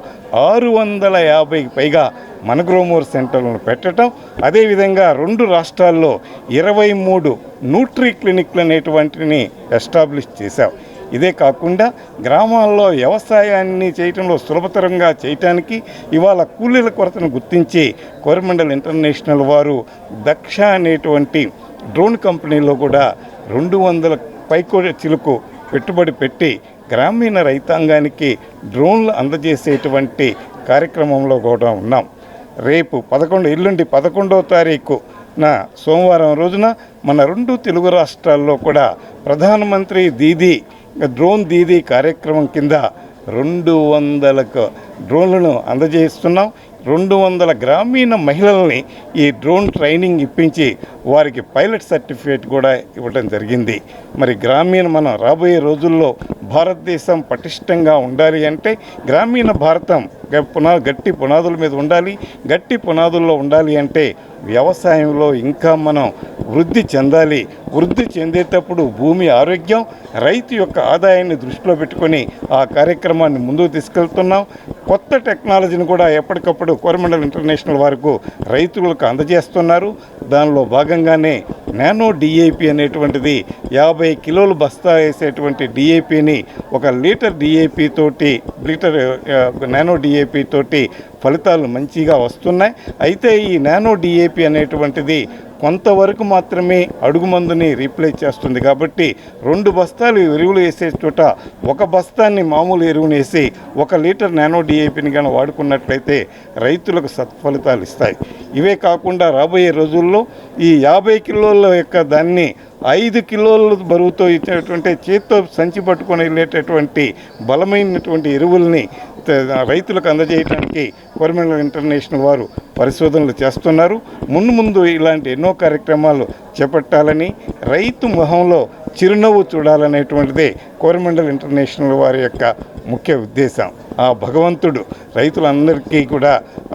[SPEAKER 8] 650కి పైగా మన గ్రోమోర్ సెంటర్లను పెట్టడం, అదేవిధంగా 2 రాష్ట్రాల్లో 23 న్యూట్రీ క్లినిక్లు అనేటువంటిని ఎస్టాబ్లిష్ చేశాం. ఇదే కాకుండా గ్రామాల్లో వ్యవసాయాన్ని చేయటంలో సులభతరంగా చేయటానికి ఇవాళ కూలీల కొరతను గుర్తించి కోరమండల్ ఇంటర్నేషనల్ వారు దక్ష అనేటువంటి డ్రోన్ కంపెనీలో కూడా 200 పైకోటి చిలుకు పెట్టుబడి పెట్టి గ్రామీణ రైతాంగానికి డ్రోన్లు అందజేసేటువంటి కార్యక్రమంలో కూడా ఉన్నాం. రేపు ఎల్లుండి 11వ తారీఖున సోమవారం రోజున మన 2 తెలుగు రాష్ట్రాల్లో కూడా ప్రధానమంత్రి డ్రోన్ దీదీ కార్యక్రమం కింద 200 డ్రోన్లను అందజేస్తున్నాం. 200 గ్రామీణ మహిళల్ని ఈ డ్రోన్ ట్రైనింగ్ ఇప్పించి వారికి పైలట్ సర్టిఫికేట్ కూడా ఇవ్వడం జరిగింది. మరి మనం రాబోయే రోజుల్లో భారతదేశం పటిష్టంగా ఉండాలి అంటే గ్రామీణ భారతం గట్టి పునాదుల మీద ఉండాలి. గట్టి పునాదుల్లో ఉండాలి అంటే వ్యవసాయంలో ఇంకా మనం వృద్ధి చెందాలి. వృద్ధి చెందేటప్పుడు భూమి ఆరోగ్యం, రైతు యొక్క ఆదాయాన్ని దృష్టిలో పెట్టుకొని ఆ కార్యక్రమాన్ని ముందుకు తీసుకెళ్తున్నాం. కొత్త టెక్నాలజీని కూడా ఎప్పటికప్పుడు కోరమండల్ ఇంటర్నేషనల్ వరకు రైతులకు అందజేస్తున్నారు. దానిలో భాగంగానే నానో డిఏపి అనేటువంటిది 50 కిలోలు బస్తా వేసేటువంటి డిఏపిని 1 లీటర్ డిఏపి తోటి నానో డిఏపి తోటి ఫలితాలు మంచిగా వస్తున్నాయి. అయితే ఈ నానో డిఏపి అనేటువంటిది కొంతవరకు మాత్రమే అడుగు మందుని రీప్లేస్ చేస్తుంది. కాబట్టి 2 బస్తాలు ఎరువులు వేసే చోట 1 బస్తాన్ని మామూలు ఎరువును వేసి 1 లీటర్ నానో డిఏపిని కానీ వాడుకున్నట్లయితే రైతులకు సత్ఫలితాలు ఇస్తాయి. ఇవే కాకుండా రాబోయే రోజుల్లో ఈ 50 కిలోల యొక్క దాన్ని 5 కిలోల బరువుతో ఇచ్చేటువంటి చేత్తో సంచి పట్టుకొని వెళ్ళేటటువంటి బలమైనటువంటి ఎరువుల్ని రైతులకు అందజేయడానికి కోరమండల్ ఇంటర్నేషనల్ వారు పరిశోధనలు చేస్తున్నారు. ముందు ఇలాంటి ఎన్నో కార్యక్రమాలు చేపట్టాలని, రైతు మొహంలో చిరునవ్వు చూడాలనేటువంటిదే కోరమండల్ ఇంటర్నేషనల్ వారి యొక్క ముఖ్య ఉద్దేశం. ఆ భగవంతుడు రైతులందరికీ కూడా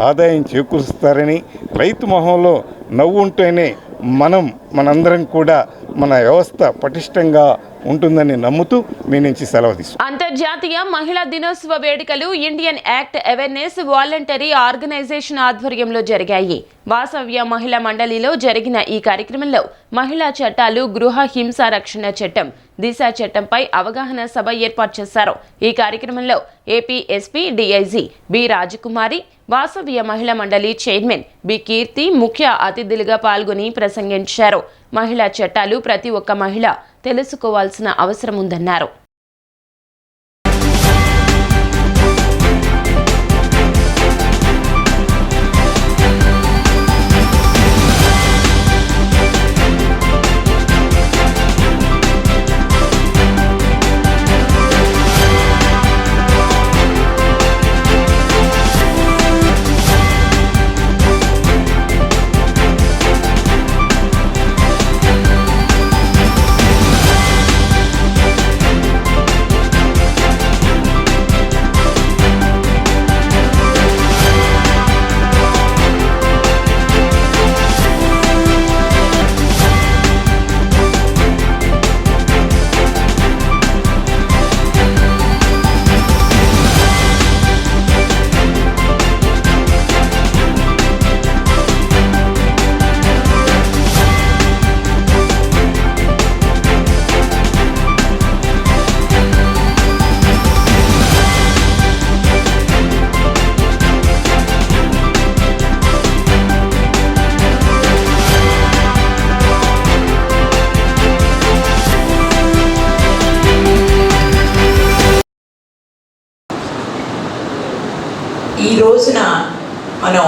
[SPEAKER 8] ఆదాయం చేకూరుస్తారని, రైతు మొహంలో నవ్వు ఉంటేనే మనందరం కూడా మన వ్యవస్థ పటిష్టంగా ఉంటుందని నమ్ముతూ మీ నుంచి సెలవు తీసుకుంటాం.
[SPEAKER 1] అంతర్జాతీయ మహిళా దినోత్సవ వేడుకలు Indian act awareness voluntary organisation ఆధ్వర్యంలో జరిగాయి. వాసవ్య మహిళా మండలిలో జరిగిన ఈ కార్యక్రమంలో మహిళా చట్టాలు, గృహ హింస రక్షణ చట్టం, దిశ చట్టంపై అవగాహన సభ ఏర్పాటు చేశారు. ఈ కార్యక్రమంలో ఏపీ ఎస్పీ డిఐజీ బి రాజకుమారి, వాసవ్య మహిళా మండలి చైర్మన్ బి కీర్తి ముఖ్య అతిథులుగా పాల్గొని ప్రసంగించారు. మహిళా చట్టాలు ప్రతి ఒక్క మహిళ తెలుసుకోవాల్సిన అవసరం ఉందన్నారు.
[SPEAKER 9] ఈ రోజున మనం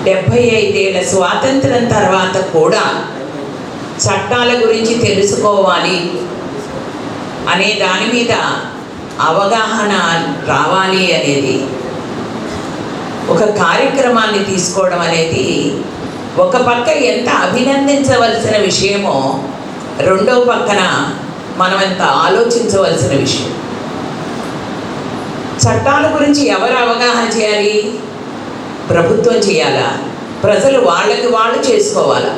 [SPEAKER 9] 75 ఏళ్ల స్వాతంత్రం తర్వాత కూడా చట్టాల గురించి తెలుసుకోవాలి అనే దాని మీద అవగాహన రావాలి అనేది ఒక కార్యక్రమాన్ని తీసుకోవడం అనేది ఒక పక్క ఎంత అభినందించవలసిన విషయమో రెండో పక్కన మనం ఎంత ఆలోచించవలసిన విషయం. చట్టాల గురించి ఎవరు అవగాహన చేయాలి? ప్రభుత్వం చేయాలా? ప్రజలు వాళ్ళకి వాళ్ళు చేసుకోవాలా?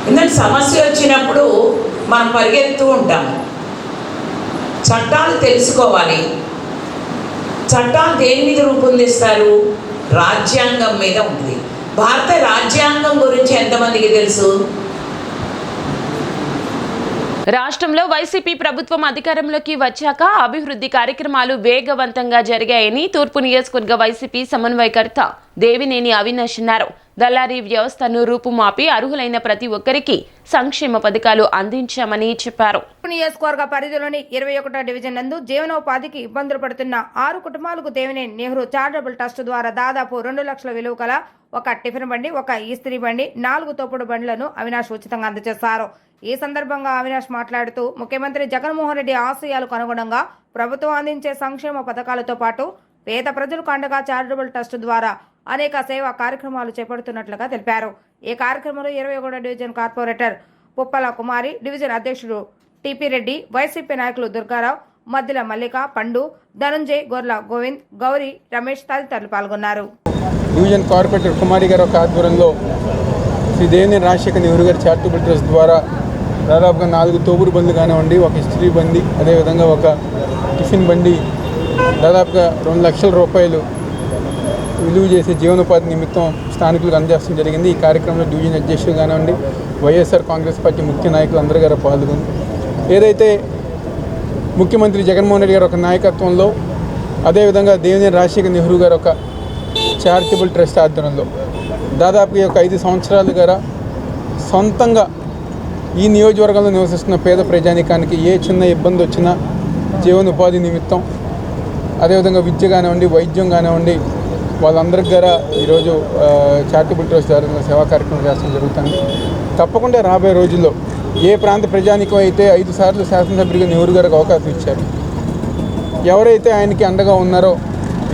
[SPEAKER 9] ఎందుకంటే సమస్య వచ్చినప్పుడు మనం పరిగెత్తూ ఉంటాము. చట్టాలు తెలుసుకోవాలి. చట్టాలు దేని మీద రూపొందిస్తారు? రాజ్యాంగం మీద ఉంటుంది. భారత రాజ్యాంగం గురించి ఎంతమందికి తెలుసు?
[SPEAKER 1] రాష్ట్రంలో వైసీపీ ప్రభుత్వం అధికారంలోకి వచ్చాక అభివృద్ధి కార్యక్రమాలు వేగవంతంగా జరిగాయని తూర్పు నియోజకవర్గ వైసీపీ సమన్వయకర్త దేవినేని అవినాష్ అన్నారు. దళారీ వ్యవస్థను రూపుమాపి అర్హులైన ప్రతి ఒక్కరికి సంక్షేమ పథకాలు అందించామని చెప్పారు.
[SPEAKER 4] నియోజకవర్గ పరిధిలోని 21వ డివిజన్ నందు జీవనోపాధికి ఇబ్బందులు పడుతున్న 6 కుటుంబాలకు దేవినేని నెహ్రూ చారిటబుల్ ట్రస్ట్ ద్వారా దాదాపు 2 లక్షల విలువ కల ఒక టిఫిన్ బండి, ఒక ఇస్త్రీ బండి, 4 తోపుడు బండ్లను అవినాష్ ఉచితంగా అందజేశారు. ఈ సందర్భంగా అవినాష్ మాట్లాడుతూ ముఖ్యమంత్రి జగన్మోహన్ రెడ్డి ఆశయాలకు అనుగుణంగా ప్రభుత్వం అందించే సంక్షేమ పథకాలతో పాటు పేద ప్రజలకు అండగా చారిటబుల్ ట్రస్ట్ ద్వారా అనేక సేవా కార్యక్రమాలు చేపడుతున్నట్లుగా తెలిపారు. ఈ కార్యక్రమంలో 21వ డివిజన్ కార్పొరేటర్ పుప్పల కుమారి, డివిజన్ అధ్యక్షుడు టిపి రెడ్డి, వైసీపీ నాయకులు దుర్గారావు, మద్దిల మల్లిక, పండు, ధనుంజయ్, గొర్ల గోవింద్, గౌరీ, రమేష్ తదితరులు పాల్గొన్నారు.
[SPEAKER 5] డివిజన్ కార్పొరేటర్ కుమారి గారి ఒక ఆధ్వర్యంలో శ్రీ దేవినేని రాజశేఖర్ నెహ్రూ గారి చారిటబుల్ ట్రస్ట్ ద్వారా దాదాపుగా 4 తోపుడు బండ్లు కానివ్వండి, ఒక ఇస్త్రీ బండి, అదేవిధంగా ఒక టిఫిన్ బండి, దాదాపుగా 2 లక్షల రూపాయలు విలువ చేసే జీవనోపాధి నిమిత్తం స్థానికులకు అందజేయడం జరిగింది. ఈ కార్యక్రమంలో డివిజన్ అధ్యక్షులు కానివ్వండి, వైఎస్ఆర్ కాంగ్రెస్ పార్టీ ముఖ్య నాయకులు అందరూ గారు పాల్గొని ఏదైతే ముఖ్యమంత్రి జగన్మోహన్ రెడ్డి గారు ఒక నాయకత్వంలో, అదేవిధంగా దేవినేని రాజశేఖర్ నెహ్రూ గారు ఒక చారిటబుల్ ట్రస్ట్ ఆధ్వర్యంలో దాదాపు ఒక 5 సంవత్సరాలుగా సొంతంగా ఈ నియోజకవర్గంలో నివసిస్తున్న పేద ప్రజానీకానికి ఏ చిన్న ఇబ్బంది వచ్చినా జీవనోపాధి నిమిత్తం, అదేవిధంగా విద్య కానివ్వండి, వైద్యం కానివ్వండి, వాళ్ళందరికీ ద్వారా ఈరోజు చారిటబుల్ ట్రస్ట్ ద్వారా సేవా కార్యక్రమం చేస్తడం జరుగుతుంది. తప్పకుండా రాబోయే రోజుల్లో ఏ ప్రాంత ప్రజానీకం అయితే 5 సార్లు శాసనసభ్యుడిగా నెహ్రూ గారికి అవకాశం ఇచ్చారు, ఎవరైతే ఆయనకి అండగా ఉన్నారో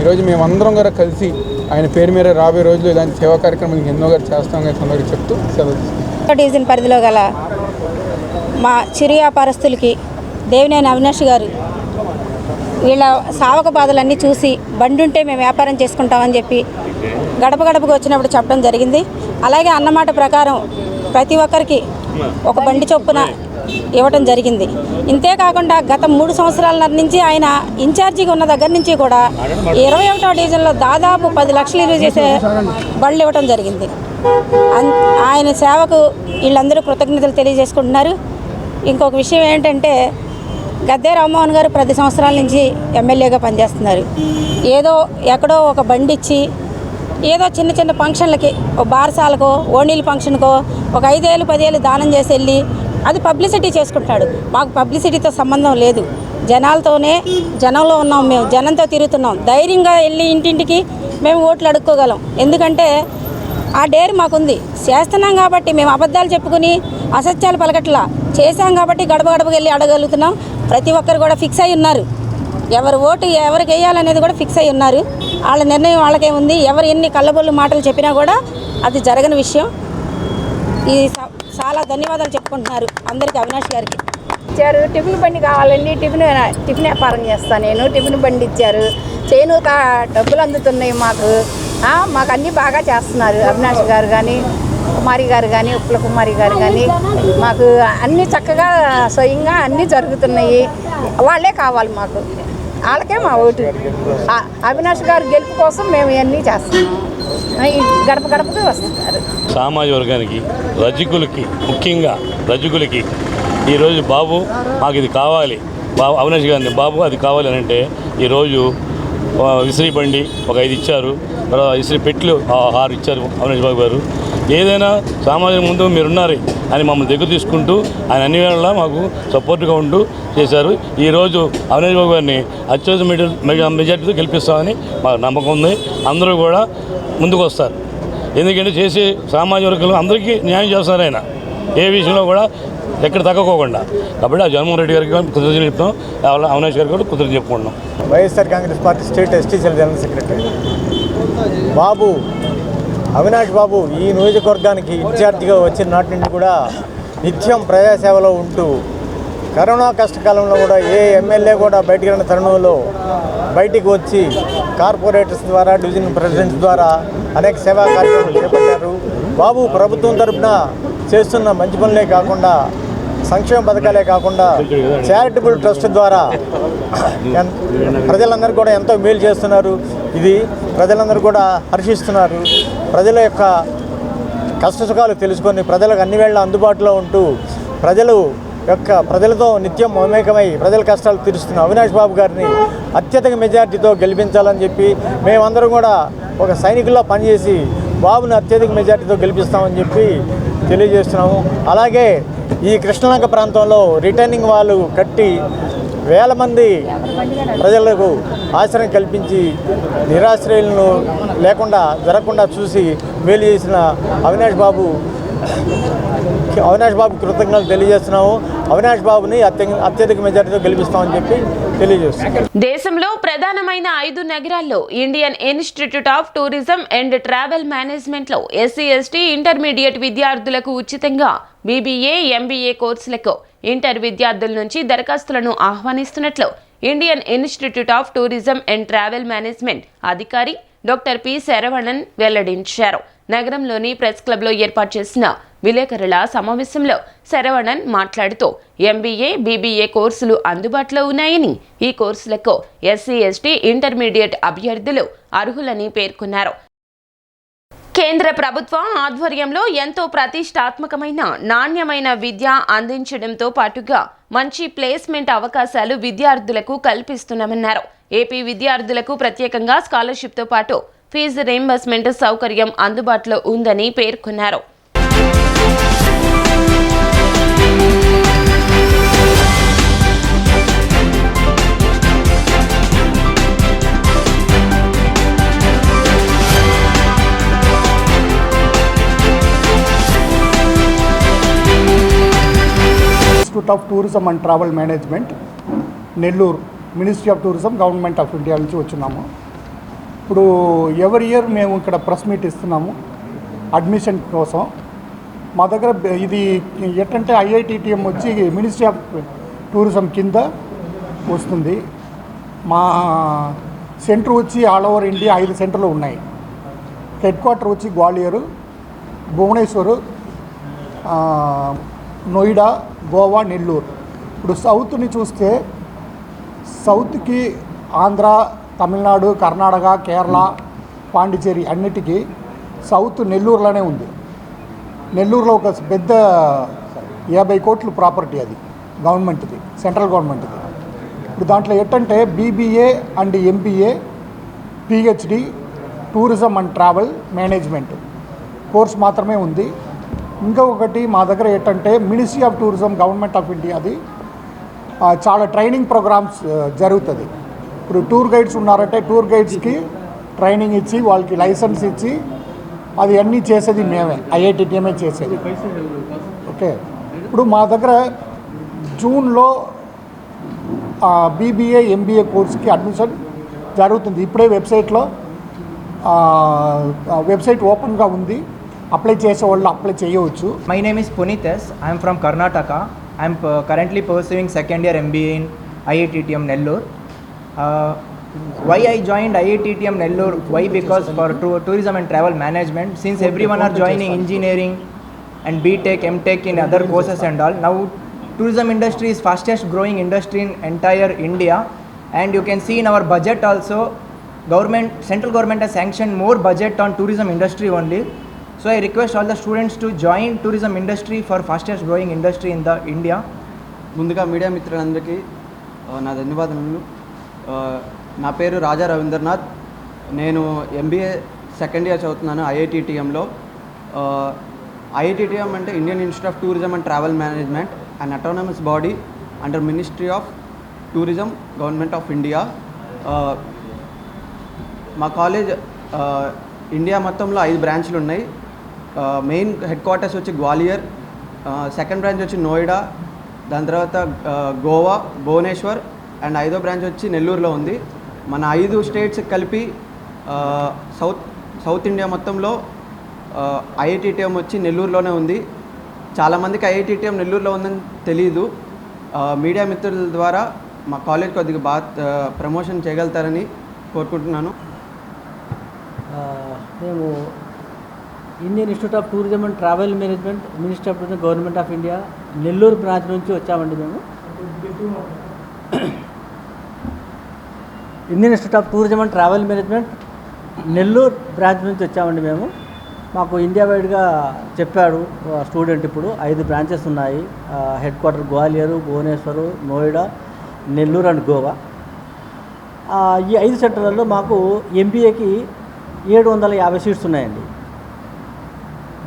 [SPEAKER 5] ఈరోజు మేమందరం గారు కలిసి ఆయన పేరు మీద రాబోయే రోజుల్లో ఇలాంటి సేవా కార్యక్రమాలు ఎన్నో గారు చేస్తామని సందర్భంగా చెప్తూ సెలవు.
[SPEAKER 10] డివిజన్ పరిధిలో గల మా చిరు వ్యాపారస్తులకి దేవినేని అవినాష్ గారు వీళ్ళ సావక బాధలన్నీ చూసి బండి ఉంటే మేము వ్యాపారం చేసుకుంటామని చెప్పి గడప గడపకు వచ్చినప్పుడు చెప్పడం జరిగింది. అలాగే అన్నమాట ప్రకారం ప్రతి ఒక్కరికి ఒక బండి చొప్పున ఇవ్వటం జరిగింది. ఇంతేకాకుండా గత 3 సంవత్సరాల నుంచి ఆయన ఇన్ఛార్జిగా ఉన్న దగ్గర నుంచి కూడా 21వ డివిజన్లో దాదాపు 10 లక్షలు విలువ చేసే బళ్ళు ఇవ్వటం జరిగింది. ఆయన సేవకు వీళ్ళందరూ కృతజ్ఞతలు తెలియజేసుకుంటున్నారు. ఇంకొక విషయం ఏంటంటే గద్దే రామ్మోహన్ గారు 10 సంవత్సరాల నుంచి ఎమ్మెల్యేగా పనిచేస్తున్నారు. ఏదో ఎక్కడో ఒక బండి ఇచ్చి ఏదో చిన్న చిన్న ఫంక్షన్లకి, ఒక బారసాలకో, ఓణీల ఫంక్షన్కో ఒక 5 ఏళ్ళు 10 ఏళ్ళు దానం చేసి వెళ్ళి అది పబ్లిసిటీ చేసుకుంటాడు. మాకు పబ్లిసిటీతో సంబంధం లేదు. జనాలతోనే, జనంలో ఉన్నాం, మేము జనంతో తిరుగుతున్నాం. ధైర్యంగా వెళ్ళి ఇంటింటికి మేము ఓట్లు అడుక్కోగలం. ఎందుకంటే ఆ డేర్ మాకుంది. చేస్తున్నాం కాబట్టి మేము అబద్ధాలు చెప్పుకుని అసత్యాలు పలకట్లా చేశాం కాబట్టి గడప గడపకి వెళ్ళి అడగలుగుతున్నాం. ప్రతి ఒక్కరు కూడా ఫిక్స్ అయి ఉన్నారు. ఎవరు ఓటు ఎవరికి వేయాలనేది కూడా ఫిక్స్ అయి ఉన్నారు. వాళ్ళ నిర్ణయం వాళ్ళకే ఉంది. ఎవరు ఎన్ని కళ్ళబొల్లు మాటలు చెప్పినా కూడా అది జరగని విషయం. ఇది చాలా ధన్యవాదాలు చెప్పుకుంటున్నారు అందరికీ, అవినాష్ గారికి.
[SPEAKER 11] ఇచ్చారు. టిఫిన్ బండి కావాలండి, టిఫిన్ వ్యాపారం చేస్తాను నేను. టిఫిన్ బండి ఇచ్చారు. చేను డబ్బులు అందుతున్నాయి మాకు. అన్నీ బాగా చేస్తున్నారు. అవినాష్ గారు కానీ, కుమారి గారు కానీ, ఉప్పుల కుమారి గారు కానీ మాకు అన్నీ చక్కగా స్వయంగా అన్నీ జరుగుతున్నాయి. వాళ్ళే కావాలి మాకు. వాళ్ళకే మా ఓటు. అవినాష్ గారు గెలుపు కోసం మేము ఇవన్నీ చేస్తున్నాం. గడప గడపకి వస్తున్నారు.
[SPEAKER 12] సామాజిక వర్గానికి, రజకులకి, ముఖ్యంగా రజకులకి ఈరోజు బాబు మాకు ఇది కావాలి, బాబు అవినాష్ గారిని బాబు అది కావాలి అని అంటే ఈరోజు ఇస్త్రీ బండి ఒక 5 ఇచ్చారు. తర్వాత ఇస్త్రీ పెట్లు 6 ఇచ్చారు అవినాష్ బాబు గారు. ఏదైనా సామాజిక ముందు మీరున్నారు అని మమ్మల్ని దగ్గర తీసుకుంటూ ఆయన అన్ని వేళలా మాకు సపోర్ట్గా ఉంటూ చేశారు. ఈరోజు అవినాష్ బాబు గారిని అత్యధిక మెజార్టీతో గెలిపిస్తామని మాకు నమ్మకం ఉంది. అందరూ కూడా ముందుకు వస్తారు. ఎందుకంటే చేసే సామాజిక వర్గాలు అందరికీ న్యాయం చేస్తారు ఆయన, ఏ విషయంలో కూడా ఎక్కడ తగ్గకోకుండా. కాబట్టి ఆ జగన్మోహన్ రెడ్డి గారికి కృతజ్ఞతలు చెప్తాం, అవినాష్ గారికి కూడా కృతజ్ఞతలు చెప్పుకుంటున్నాం.
[SPEAKER 13] YSR Congress party state STCL general secretary Babu Avinash Babu ఈ నియోజకవర్గానికి ఇన్ఛార్జిగా వచ్చిన నాటి నుండి కూడా నిత్యం ప్రజాసేవలో ఉంటూ కరోనా కష్టకాలంలో కూడా ఏ ఎమ్మెల్యే కూడా బయటికి రాని తరుణంలో బయటికి వచ్చి కార్పొరేటర్స్ ద్వారా, డివిజన్ ప్రెసిడెంట్స్ ద్వారా అనేక సేవా కార్యక్రమాలు చేపట్టారు. బాబు ప్రభుత్వం తరఫున చేస్తున్న మంచి పనులే కాకుండా, సంక్షేమ పథకాలే కాకుండా చారిటబుల్ ట్రస్ట్ ద్వారా ప్రజలందరూ కూడా ఎంతో మేలు చేస్తున్నారు. ఇది ప్రజలందరూ కూడా హర్షిస్తున్నారు. ప్రజల యొక్క కష్టసుఖాలు తెలుసుకొని ప్రజలకు అన్ని వేళ అందుబాటులో ఉంటూ ప్రజలతో నిత్యం మమేకమై ప్రజల కష్టాలు తీరుస్తున్న అవినాష్ బాబు గారిని అత్యధిక మెజార్టీతో గెలిపించాలని చెప్పి మేమందరం కూడా ఒక సైనికుల్లో పనిచేసి బాబుని అత్యధిక మెజార్టీతో గెలిపిస్తామని చెప్పి తెలియజేస్తున్నాము. అలాగే ఈ కృష్ణలంక ప్రాంతంలో రిటర్నింగ్ వాళ్ళు కట్టి వేల మంది ప్రజలకు ఆశ్రయం కల్పించి నిరాశ్రయులను లేకుండా జరగకుండా చూసి మేలు చేసిన అవినాష్ బాబు కృతజ్ఞతలు తెలియజేస్తున్నాము. అవినాష్ బాబుని అత్యధిక మెజార్టీతో గెలిపిస్తామని చెప్పి తెలియజేస్తున్నాం.
[SPEAKER 1] దేశంలో ప్రధానమైన 5 నగరాల్లో Indian Institute of Tourism and travel management లో SC/ST ఇంటర్మీడియట్ విద్యార్థులకు ఉచితంగా BBA, MBA కోర్సులకు ఇంటర్ విద్యార్థుల నుంచి దరఖాస్తులను ఆహ్వానిస్తున్నట్లు Indian Institute of Tourism and travel Management అధికారి డాక్టర్ పి శరవణన్ వెల్లడించారు. నగరంలోని ప్రెస్ క్లబ్లో ఏర్పాటు చేసిన విలేకరుల సమావేశంలో శరవణన్ మాట్లాడుతూ MBA, BBA కోర్సులు అందుబాటులో ఉన్నాయని, ఈ కోర్సులకు SC/ST ఇంటర్మీడియట్ అభ్యర్థులు అర్హులని పేర్కొన్నారు. కేంద్ర ప్రభుత్వం ఆధ్వర్యంలో ఎంతో ప్రతిష్టాత్మకమైన నాణ్యమైన విద్య అందించడంతో పాటుగా మంచి ప్లేస్మెంట్ అవకాశాలు విద్యార్థులకు కల్పిస్తున్నామన్నారు. ఏపీ విద్యార్థులకు ప్రత్యేకంగా స్కాలర్షిప్తో పాటు ఫీజు రీయింబర్స్మెంట్ సౌకర్యం అందుబాటులో ఉందని పేర్కొన్నారు.
[SPEAKER 14] Institute of Tourism and travel management Nellore, ministry of tourism, government of India నుంచి వచ్చినాము. ఇప్పుడు ఎవరి ఇయర్ మేము ఇక్కడ ప్రెస్ మీట్ ఇస్తున్నాము అడ్మిషన్ కోసం. మా దగ్గర ఇది ఎట్టంటే IITTM వచ్చి మినిస్ట్రీ ఆఫ్ టూరిజం కింద వస్తుంది. మా సెంటర్ వచ్చి ఆల్ ఓవర్ ఇండియా 5 సెంటర్లు ఉన్నాయి. హెడ్ క్వార్టర్ వచ్చి గ్వాలియరు, భువనేశ్వరు, నోయిడా, గోవా, నెల్లూరు. ఇప్పుడు సౌత్ని చూస్తే సౌత్కి ఆంధ్ర, తమిళనాడు, కర్ణాటక, కేరళ, పాండిచేరి అన్నిటికీ సౌత్ నెల్లూరులోనే ఉంది. నెల్లూరులో ఒక పెద్ద 50 కోట్ల ప్రాపర్టీ, అది గవర్నమెంట్ది, సెంట్రల్ గవర్నమెంట్ది. ఇప్పుడు దాంట్లో ఎట్టంటే BBA and MBA, PhD tourism and travel management course మాత్రమే ఉంది. ఇంకొకటి మా దగ్గర ఏంటంటే ministry of tourism, government of ఇండియాది చాలా ట్రైనింగ్ ప్రోగ్రామ్స్ జరుగుతుంది. ఇప్పుడు టూర్ గైడ్స్ ఉన్నారంటే టూర్ గైడ్స్కి ట్రైనింగ్ ఇచ్చి వాళ్ళకి లైసెన్స్ ఇచ్చి అది అన్నీ చేసేది మేమే, IITTM చేసేది. ఓకే, ఇప్పుడు మా దగ్గర జూన్లో BBA, MBA కోర్స్కి అడ్మిషన్ జరుగుతుంది. ఇప్పుడే వెబ్సైట్ ఓపెన్గా ఉంది. అప్లై చేసే వాళ్ళు అప్లై చేయవచ్చు.
[SPEAKER 15] My name is Punitas. I am from Karnataka. I am currently pursuing second year MBA in IITTM Nellore. Why I joined IITTM Nellore? Why? Because for tourism and travel management, since everyone are joining engineering and BTech, MTech in other courses and all, now tourism industry is fastest growing industry in entire India, and you can see in our budget also, central government has sanctioned more budget on tourism industry only. So I request all the students to join tourism industry for fastest growing industry in the India.
[SPEAKER 16] ముందుగా media మిత్రులందరికీ నా ధన్యవాదాలు. నా పేరు రాజా రవీంద్రనాథ్. నేను MBA second year చదువుతున్నాను IITTMలో. IITTM అంటే Indian Institute of Tourism and travel management and autonomous body under ministry of tourism government of India. మా కాలేజ్ ఇండియా మొత్తంలో 5 బ్రాంచ్లు ఉన్నాయి. మెయిన్ హెడ్ క్వార్టర్స్ వచ్చి గ్వాలియర్, సెకండ్ బ్రాంచ్ వచ్చి నోయిడా, దాని తర్వాత గోవా, భువనేశ్వర్ అండ్ 5వ బ్రాంచ్ వచ్చి నెల్లూరులో ఉంది. మన 5 స్టేట్స్ కలిపి సౌత్ ఇండియా మొత్తంలో IITTM వచ్చి నెల్లూరులోనే ఉంది. చాలామందికి IITTM నెల్లూరులో ఉందని తెలియదు. మీడియా మిత్రుల ద్వారా మా కాలేజ్ కొద్దిగా బాగా ప్రమోషన్ చేయగలుగుతారని కోరుకుంటున్నాను.
[SPEAKER 17] మేము Indian Institute of Tourism and travel management, ministry of tourism, government of India Nellore branch నుంచి వచ్చామండి. మేము Indian Institute of Tourism and travel management Nellore branch నుంచి వచ్చామండి. మేము మాకు ఇండియా వైడ్గా చెప్పాడు స్టూడెంట్. ఇప్పుడు 5 బ్రాంచెస్ ఉన్నాయి. Head quarter Gwalior, Bhubaneswar, Noida, Nellore and Goa. ఈ 5 సెంటర్లలో మాకు MBAకి 750 సీట్స్ ఉన్నాయండి.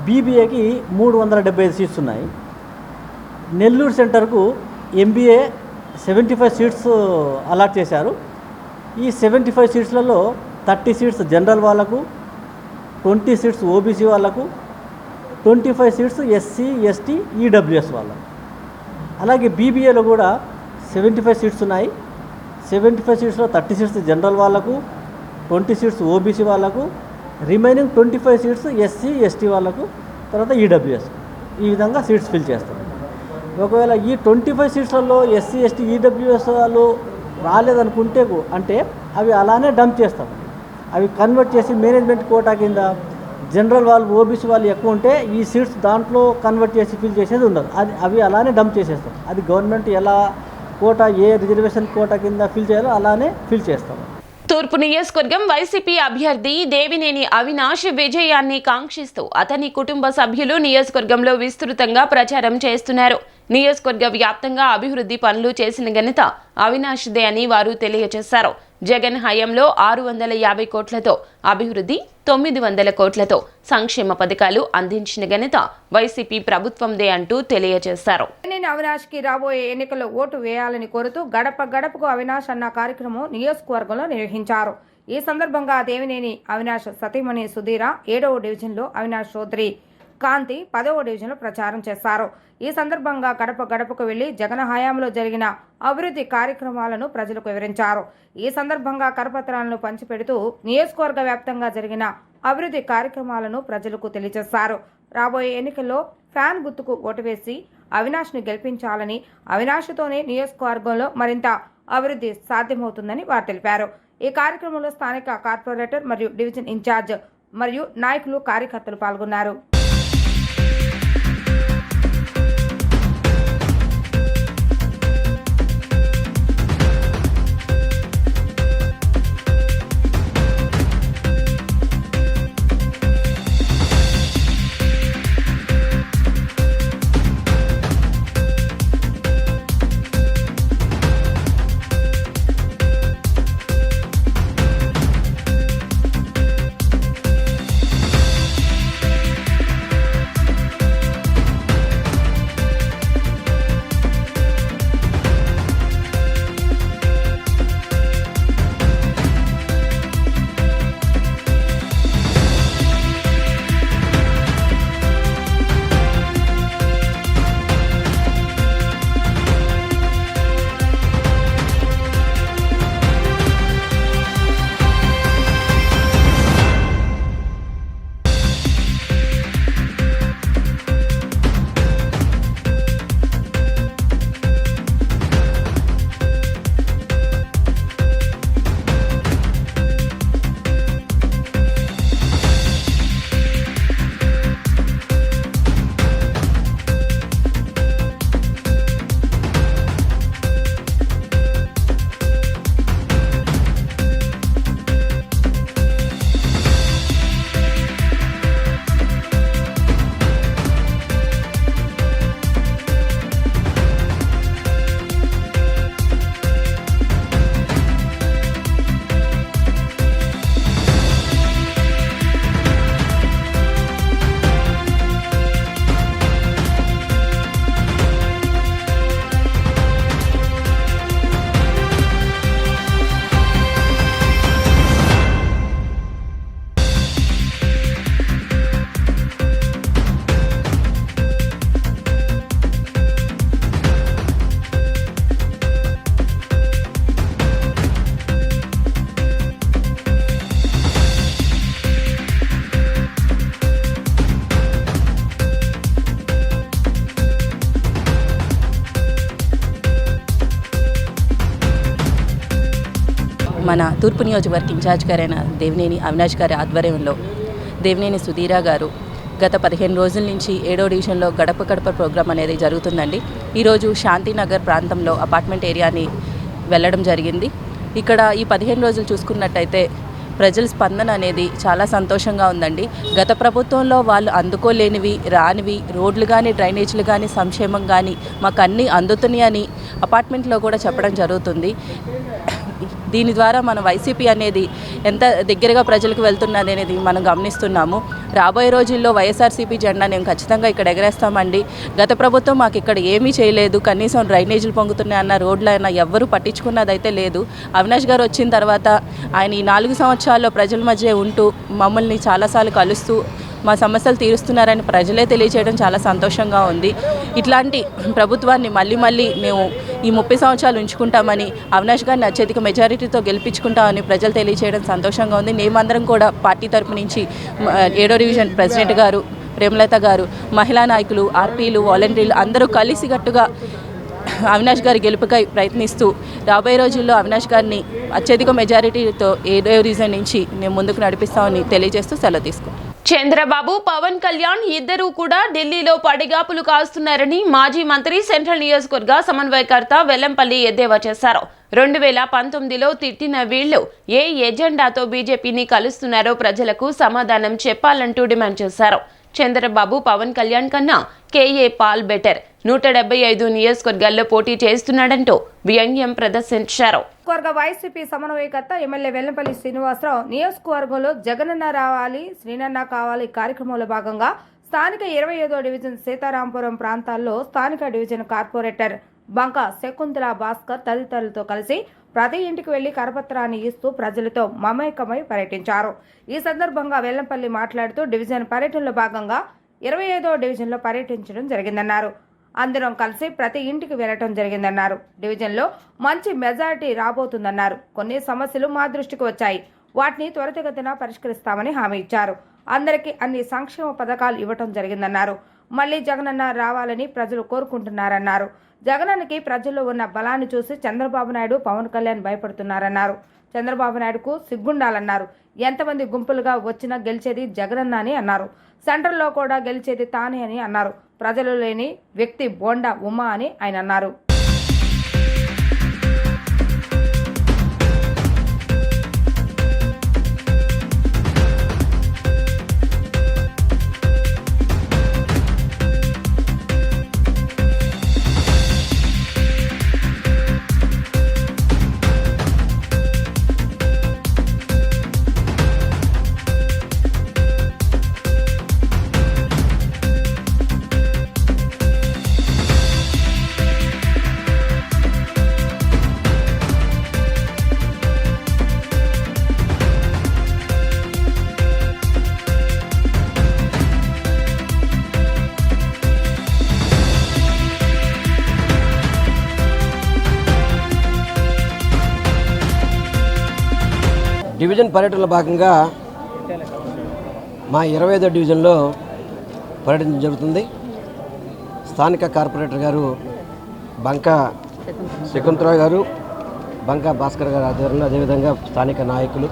[SPEAKER 17] BBAకి 375 సీట్స్ ఉన్నాయి. నెల్లూరు సెంటర్కు MBA 75 సీట్స్ అలాట్ చేశారు. ఈ 75 సీట్స్లలో 30 సీట్స్ జనరల్ వాళ్ళకు, 20 సీట్స్ OBC వాళ్ళకు, 25 సీట్స్ SC, ST, EWS వాళ్ళకు. అలాగే BBAలో కూడా 75 సీట్స్ ఉన్నాయి. 75 సీట్స్లో 30 సీట్స్ జనరల్ వాళ్ళకు, 20 సీట్స్ OBC వాళ్ళకు, రిమైనింగ్ 25 సీట్స్ SC, ST వాళ్ళకు, తర్వాత EWS. ఈ విధంగా సీట్స్ ఫిల్ చేస్తాం. ఒకవేళ ఈ 25 సీట్స్లలో SC, ST, EWS వాళ్ళు రాలేదనుకుంటే అంటే అవి అలానే డంప్ చేస్తాం. అవి కన్వర్ట్ చేసి మేనేజ్మెంట్ కోటా కింద జనరల్ వాళ్ళు, OBC వాళ్ళు ఎక్కువ ఉంటే ఈ సీట్స్ దాంట్లో కన్వర్ట్ చేసి ఫిల్ చేసేది ఉండదు. అవి అలానే డంప్ చేసేస్తాం. అది గవర్నమెంట్ ఎలా కోటా, ఏ రిజర్వేషన్ కోటా కింద ఫిల్ చేయాలో అలానే ఫిల్ చేస్తాం.
[SPEAKER 1] తూర్పు నియోజకవర్గం వైసీపీ అభ్యర్థి దేవినేని అవినాష్ విజయాన్ని కాంక్షిస్తూ అతని కుటుంబ సభ్యులు నియోజకవర్గంలో విస్తృతంగా ప్రచారం చేస్తున్నారు. నియోజకవర్గ వ్యాప్తంగా అభివృద్ధి పనులు చేసిన ఘనత అవినాష్దే అని వారు తెలియజేశారు. జగన్ హయాంలో 650 కోట్లతో అభివృద్ధి, 900 కోట్లతో సంక్షేమ పథకాలు అందించిన ఘనత వైసీపీ ప్రభుత్వందే అంటూ తెలియజేశారు.
[SPEAKER 4] అవినాష్ కి రాబోయే ఎన్నికల్లో ఓటు వేయాలని కోరుతూ గడప గడపకు అవినాష్ అన్న కార్యక్రమం నియోజకవర్గంలో నిర్వహించారు. ఈ సందర్భంగా దేవినేని అవినాష్ సతీమణి సుధీర 7వ డివిజన్లో, అవినాష్ చౌదరి కాంతి 10వ డివిజన్లో ప్రచారం చేశారు. ఈ సందర్భంగా గడప గడపకు వెళ్లి జగన్ హయాంలో జరిగిన అభివృద్ధి కార్యక్రమాలను ప్రజలకు వివరించారు. ఈ సందర్భంగా కరపత్రాలను పంచిపెడుతూ నియోజకవర్గ వ్యాప్తంగా జరిగిన అభివృద్ధి కార్యక్రమాలను ప్రజలకు తెలియజేశారు. రాబోయే ఎన్నికల్లో ఫ్యాన్ గుర్తుకు ఓటు వేసి అవినాష్ను గెలిపించాలని, అవినాష్తోనే నియోజకవర్గంలో మరింత అభివృద్ధి సాధ్యమవుతుందని వారు తెలిపారు. ఈ కార్యక్రమంలో స్థానిక కార్పొరేటర్ మరియు డివిజన్ ఇన్ఛార్జ్ మరియు నాయకులు, కార్యకర్తలు పాల్గొన్నారు.
[SPEAKER 18] మన తూర్పు నియోజకవర్గ ఇన్ఛార్జ్ గారైన దేవినేని అవినాష్ గారి ఆధ్వర్యంలో దేవినేని సుధీర గారు గత 15 రోజుల నుంచి 7వ డివిజన్లో గడప గడప ప్రోగ్రాం అనేది జరుగుతుందండి. ఈరోజు శాంతినగర్ ప్రాంతంలో అపార్ట్మెంట్ ఏరియాని వెళ్ళడం జరిగింది. ఇక్కడ ఈ 15 రోజులు చూసుకున్నట్టయితే ప్రజల స్పందన అనేది చాలా సంతోషంగా ఉందండి. గత ప్రభుత్వంలో వాళ్ళు అందుకోలేనివి, రానివి, రోడ్లు కానీ, డ్రైనేజీలు కానీ, సంక్షేమం కానీ మాకు అన్నీ అందుతున్నాయి అని అపార్ట్మెంట్లో కూడా చెప్పడం జరుగుతుంది. దీని ద్వారా మన వైసీపీ అనేది ఎంత దగ్గరగా ప్రజలకు వెళ్తున్నది అనేది మనం గమనిస్తున్నాము. రాబోయే రోజుల్లో వైఎస్ఆర్సీపీ జెండా నేను ఖచ్చితంగా ఇక్కడ ఎగరేస్తామండి. గత ప్రభుత్వం మాకు ఇక్కడ ఏమీ చేయలేదు, కనీసం డ్రైనేజీలు పొంగుతున్నాయన్న, రోడ్లు అయినా ఎవ్వరూ పట్టించుకున్నదైతే లేదు. అవినాష్ గారు వచ్చిన తర్వాత ఆయన ఈ 4 సంవత్సరాల్లో ప్రజల మధ్య ఉంటూ మమ్మల్ని చాలాసార్లు కలుస్తూ మా సమస్యలు తీరుస్తున్నారని ప్రజలే తెలియచేయడం చాలా సంతోషంగా ఉంది. ఇట్లాంటి ప్రభుత్వాన్ని మళ్ళీ మేము ఈ 30 సంవత్సరాలు ఉంచుకుంటామని, అవినాష్ గారిని అత్యధిక మెజారిటీతో గెలిపించుకుంటామని ప్రజలు తెలియచేయడం సంతోషంగా ఉంది. మేమందరం కూడా పార్టీ తరపు నుంచి 7వ డివిజన్ ప్రెసిడెంట్ గారు, ప్రేమలత గారు, మహిళా నాయకులు, ఆర్పీలు, వాలంటీర్లు అందరూ కలిసికట్టుగా అవినాష్ గారి గెలుపుకై ప్రయత్నిస్తూ రాబోయే రోజుల్లో అవినాష్ గారిని అత్యధిక మెజారిటీతో 7వ డివిజన్ నుంచి మేము ముందుకు నడిపిస్తామని తెలియజేస్తూ సెలవు తీసుకుంటాం.
[SPEAKER 1] చంద్రబాబు, పవన్ కళ్యాణ్ ఇద్దరూ కూడా ఢిల్లీలో పడిగాపులు కాస్తున్నారని మాజీ మంత్రి, సెంట్రల్ నియోజకవర్గ సమన్వయకర్త వెల్లంపల్లి ఎద్దేవా చేశారు. 2019లో తిట్టిన వీళ్లు ఏ ఎజెండాతో బీజేపీని కలుస్తున్నారో ప్రజలకు సమాధానం చెప్పాలంటూ డిమాండ్ చేశారు. చంద్రబాబు పవన్ కళ్యాణ్ కన్నా కేఏ పాల్ బెటర్, 175 నియోజకవర్గాల్లో పోటీ చేస్తున్నాడంటూ వ్యంగ్యం ప్రదర్శించారు.
[SPEAKER 4] వైసీపీ సమన్వయకర్త ఎమ్మెల్యే వెల్లంపల్లి శ్రీనివాసరావు నియోజకవర్గంలో జగనన్న రావాలి, శ్రీనన్న కావాలి కార్యక్రమంలో భాగంగా స్థానిక 25వ డివిజన్ సీతారాంపురం ప్రాంతాల్లో స్థానిక డివిజన్ కార్పొరేటర్ బంక శకుంతల భాస్కర్ తదితరులతో కలిసి ప్రతి ఇంటికి వెళ్లి కరపత్రాన్ని ఇస్తూ ప్రజలతో మమేకమై పర్యటించారు. ఈ సందర్భంగా వెల్లంపల్లి మాట్లాడుతూ డివిజన్ పర్యటనలో భాగంగా 25వ డివిజన్లో పర్యటించడం జరిగిందన్నారు. అందరం కలిసి ప్రతి ఇంటికి వెళ్లడం జరిగిందన్నారు. డివిజన్లో మంచి మెజారిటీ రాబోతుందన్నారు. కొన్ని సమస్యలు మా దృష్టికి వచ్చాయి, వాటిని త్వరితగతిన పరిష్కరిస్తామని హామీ ఇచ్చారు. అందరికీ అన్ని సంక్షేమ పథకాలు ఇవ్వటం జరిగిందన్నారు. మళ్లీ జగనన్న రావాలని ప్రజలు కోరుకుంటున్నారన్నారు. జగనన్నకి ప్రజల్లో ఉన్న బలాన్ని చూసి చంద్రబాబు నాయుడు, పవన్ కళ్యాణ్ భయపడుతున్నారన్నారు. చంద్రబాబు నాయుడుకు సిగ్గుండాలన్నారు. ఎంతమంది గుంపులుగా వచ్చినా గెలిచేది జగనన్న అని అన్నారు. సెంట్రల్లో కూడా గెలిచేది తానే అని అన్నారు. ప్రజలు లేని వ్యక్తి బోండా ఉమా అని ఆయన అన్నారు.
[SPEAKER 19] డివిజన్ పర్యటనలో భాగంగా మా 25వ డివిజన్లో పర్యటన జరుగుతుంది. స్థానిక కార్పొరేటర్ గారు బంక శకుంతల గారు, బంక భాస్కర్ గారు ఆధ్వర్యంలో, అదేవిధంగా స్థానిక నాయకులు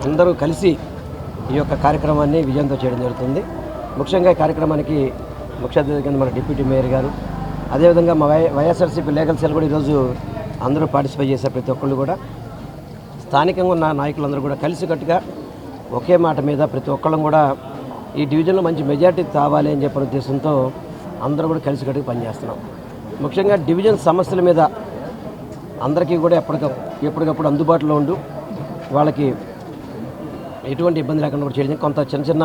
[SPEAKER 19] అందరూ కలిసి ఈ యొక్క కార్యక్రమాన్ని విజయంతో చేయడం జరుగుతుంది. ముఖ్యంగా ఈ కార్యక్రమానికి ముఖ్య అతిథిగా మన డిప్యూటీ మేయర్ గారు, అదేవిధంగా మా వైఎస్ఆర్సీపీ లీగల్ సెల్ కూడా ఈరోజు అందరూ పార్టిసిపేట్ చేశారు. ప్రతి ఒక్కళ్ళు కూడా స్థానికంగా ఉన్న నాయకులందరూ కూడా కలిసికట్టుగా ఒకే మాట మీద ప్రతి ఒక్కళ్ళం కూడా ఈ డివిజన్లో మంచి మెజార్టీ కావాలి అని చెప్పిన ఉద్దేశంతో అందరూ కూడా కలిసికట్టుగా పనిచేస్తున్నాం. ముఖ్యంగా డివిజన్ సమస్యల మీద అందరికీ కూడా ఎప్పటికప్పుడు అందుబాటులో ఉండు వాళ్ళకి ఎటువంటి ఇబ్బంది లేకుండా కూడా చేయడం, కొంత చిన్న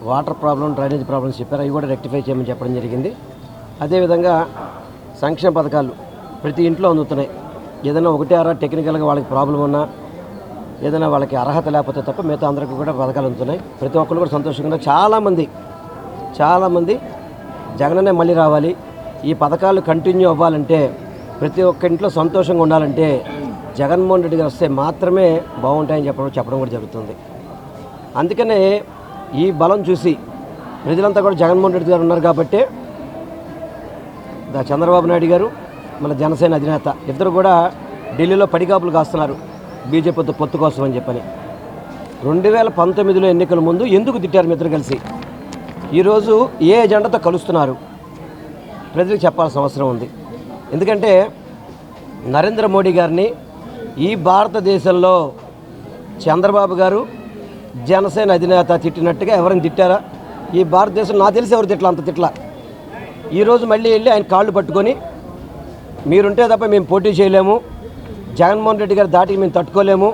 [SPEAKER 19] వాటర్ ప్రాబ్లం, డ్రైనేజ్ ప్రాబ్లమ్స్ చెప్పారు, అవి కూడా రెక్టిఫై చేయమని చెప్పడం జరిగింది. అదేవిధంగా సంక్షేమ పథకాలు ప్రతి ఇంట్లో అందుతున్నాయి. ఏదైనా ఒకటి అరా టెక్నికల్గా వాళ్ళకి ప్రాబ్లం ఉన్నా, ఏదైనా వాళ్ళకి అర్హత లేకపోతే తప్ప మిగతా అందరికీ కూడా పథకాలు అందుతున్నాయి. ప్రతి ఒక్కరు కూడా సంతోషంగా, చాలామంది జగనన్నే మళ్ళీ రావాలి, ఈ పథకాలు కంటిన్యూ అవ్వాలంటే, ప్రతి ఒక్క ఇంట్లో సంతోషంగా ఉండాలంటే జగన్మోహన్ రెడ్డి గారు వస్తే మాత్రమే బాగుంటాయని చెప్పడం కూడా జరుగుతుంది. అందుకనే ఈ బలం చూసి ప్రజలంతా కూడా జగన్మోహన్ రెడ్డి గారు ఉన్నారు కాబట్టి చంద్రబాబు నాయుడు గారు మన జనసేన అధినేత ఇద్దరు కూడా ఢిల్లీలో పడిగాపులు కాస్తున్నారు. బీజేపీతో పొత్తు కోసం అని చెప్పని. 2019లో ఎన్నికల ముందు ఎందుకు తిట్టారు మీ ఇద్దరు కలిసి? ఈరోజు ఏ ఎజెండాతో కలుస్తున్నారు ప్రజలకు చెప్పాల్సిన అవసరం ఉంది. ఎందుకంటే నరేంద్ర మోడీ గారిని ఈ భారతదేశంలో చంద్రబాబు గారు జనసేన అధినేత తిట్టినట్టుగా ఎవరైనా తిట్టారా? ఈ భారతదేశం నాకు తెలిసి ఎవరు తిట్ల, అంత తిట్ల. ఈరోజు మళ్ళీ వెళ్ళి ఆయన కాళ్ళు పట్టుకొని మీరుంటే తప్ప మేము పోటీ చేయలేము, జగన్మోహన్ రెడ్డి గారి దాటికి మేము తట్టుకోలేము,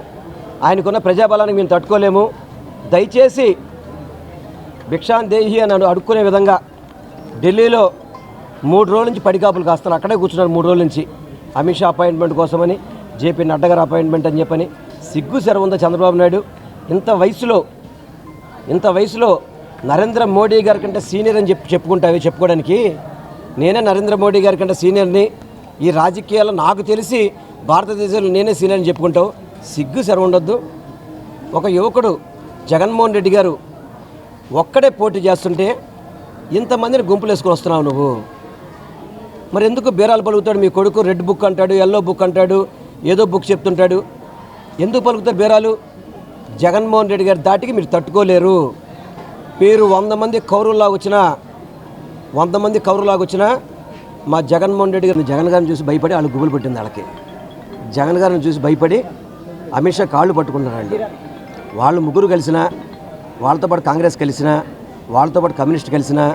[SPEAKER 19] ఆయనకున్న ప్రజాబలానికి మేము తట్టుకోలేము, దయచేసి భిక్షాందేహి అని అడుక్కునే విధంగా ఢిల్లీలో 3 రోజుల నుంచి పడికాపులు కాస్తారు. అక్కడే కూర్చున్నారు 3 రోజుల నుంచి. అమిత్ షా అపాయింట్మెంట్ కోసమని, జేపీ నడ్డా గారు అపాయింట్మెంట్ అని చెప్పని. సిగ్గు సెర ఉందా చంద్రబాబు నాయుడు? ఇంత వయసులో నరేంద్ర మోడీ గారి కంటే సీనియర్ అని చెప్పుకుంటావే చెప్పుకోవడానికి? నేనే నరేంద్ర మోడీ గారి కంటే సీనియర్ని, ఈ రాజకీయాల్లో నాకు తెలిసి భారతదేశంలో నేనే సీనియర్ అని చెప్పుకుంటావు. సిగ్గు సెర ఉండొద్దు. ఒక యువకుడు జగన్మోహన్ రెడ్డి గారు ఒక్కడే పోటీ చేస్తుంటే ఇంతమందిని గుంపులు వేసుకొని వస్తున్నావు నువ్వు. మరి ఎందుకు బేరాలు పలుకుతాడు మీ కొడుకు? రెడ్ బుక్ అంటాడు, ఎల్లో బుక్ అంటాడు, ఏదో బుక్ చెప్తుంటాడు. ఎందుకు పలుకుతారు బేరాలు? జగన్మోహన్ రెడ్డి గారి దాటికి మీరు తట్టుకోలేరు. మీరు 100 మంది కౌరులాగా వచ్చినా మా జగన్మోహన్ రెడ్డి గారిని జగన్ గారిని చూసి భయపడి వాళ్ళు గుబులు పెట్టింది. వాళ్ళకి జగన్ గారిని చూసి భయపడి అమిత్ షా కాళ్ళు పట్టుకుంటున్నారండి. వాళ్ళు ముగ్గురు కలిసినా, వాళ్ళతో పాటు కాంగ్రెస్ కలిసినా, వాళ్ళతో పాటు కమ్యూనిస్ట్ కలిసినా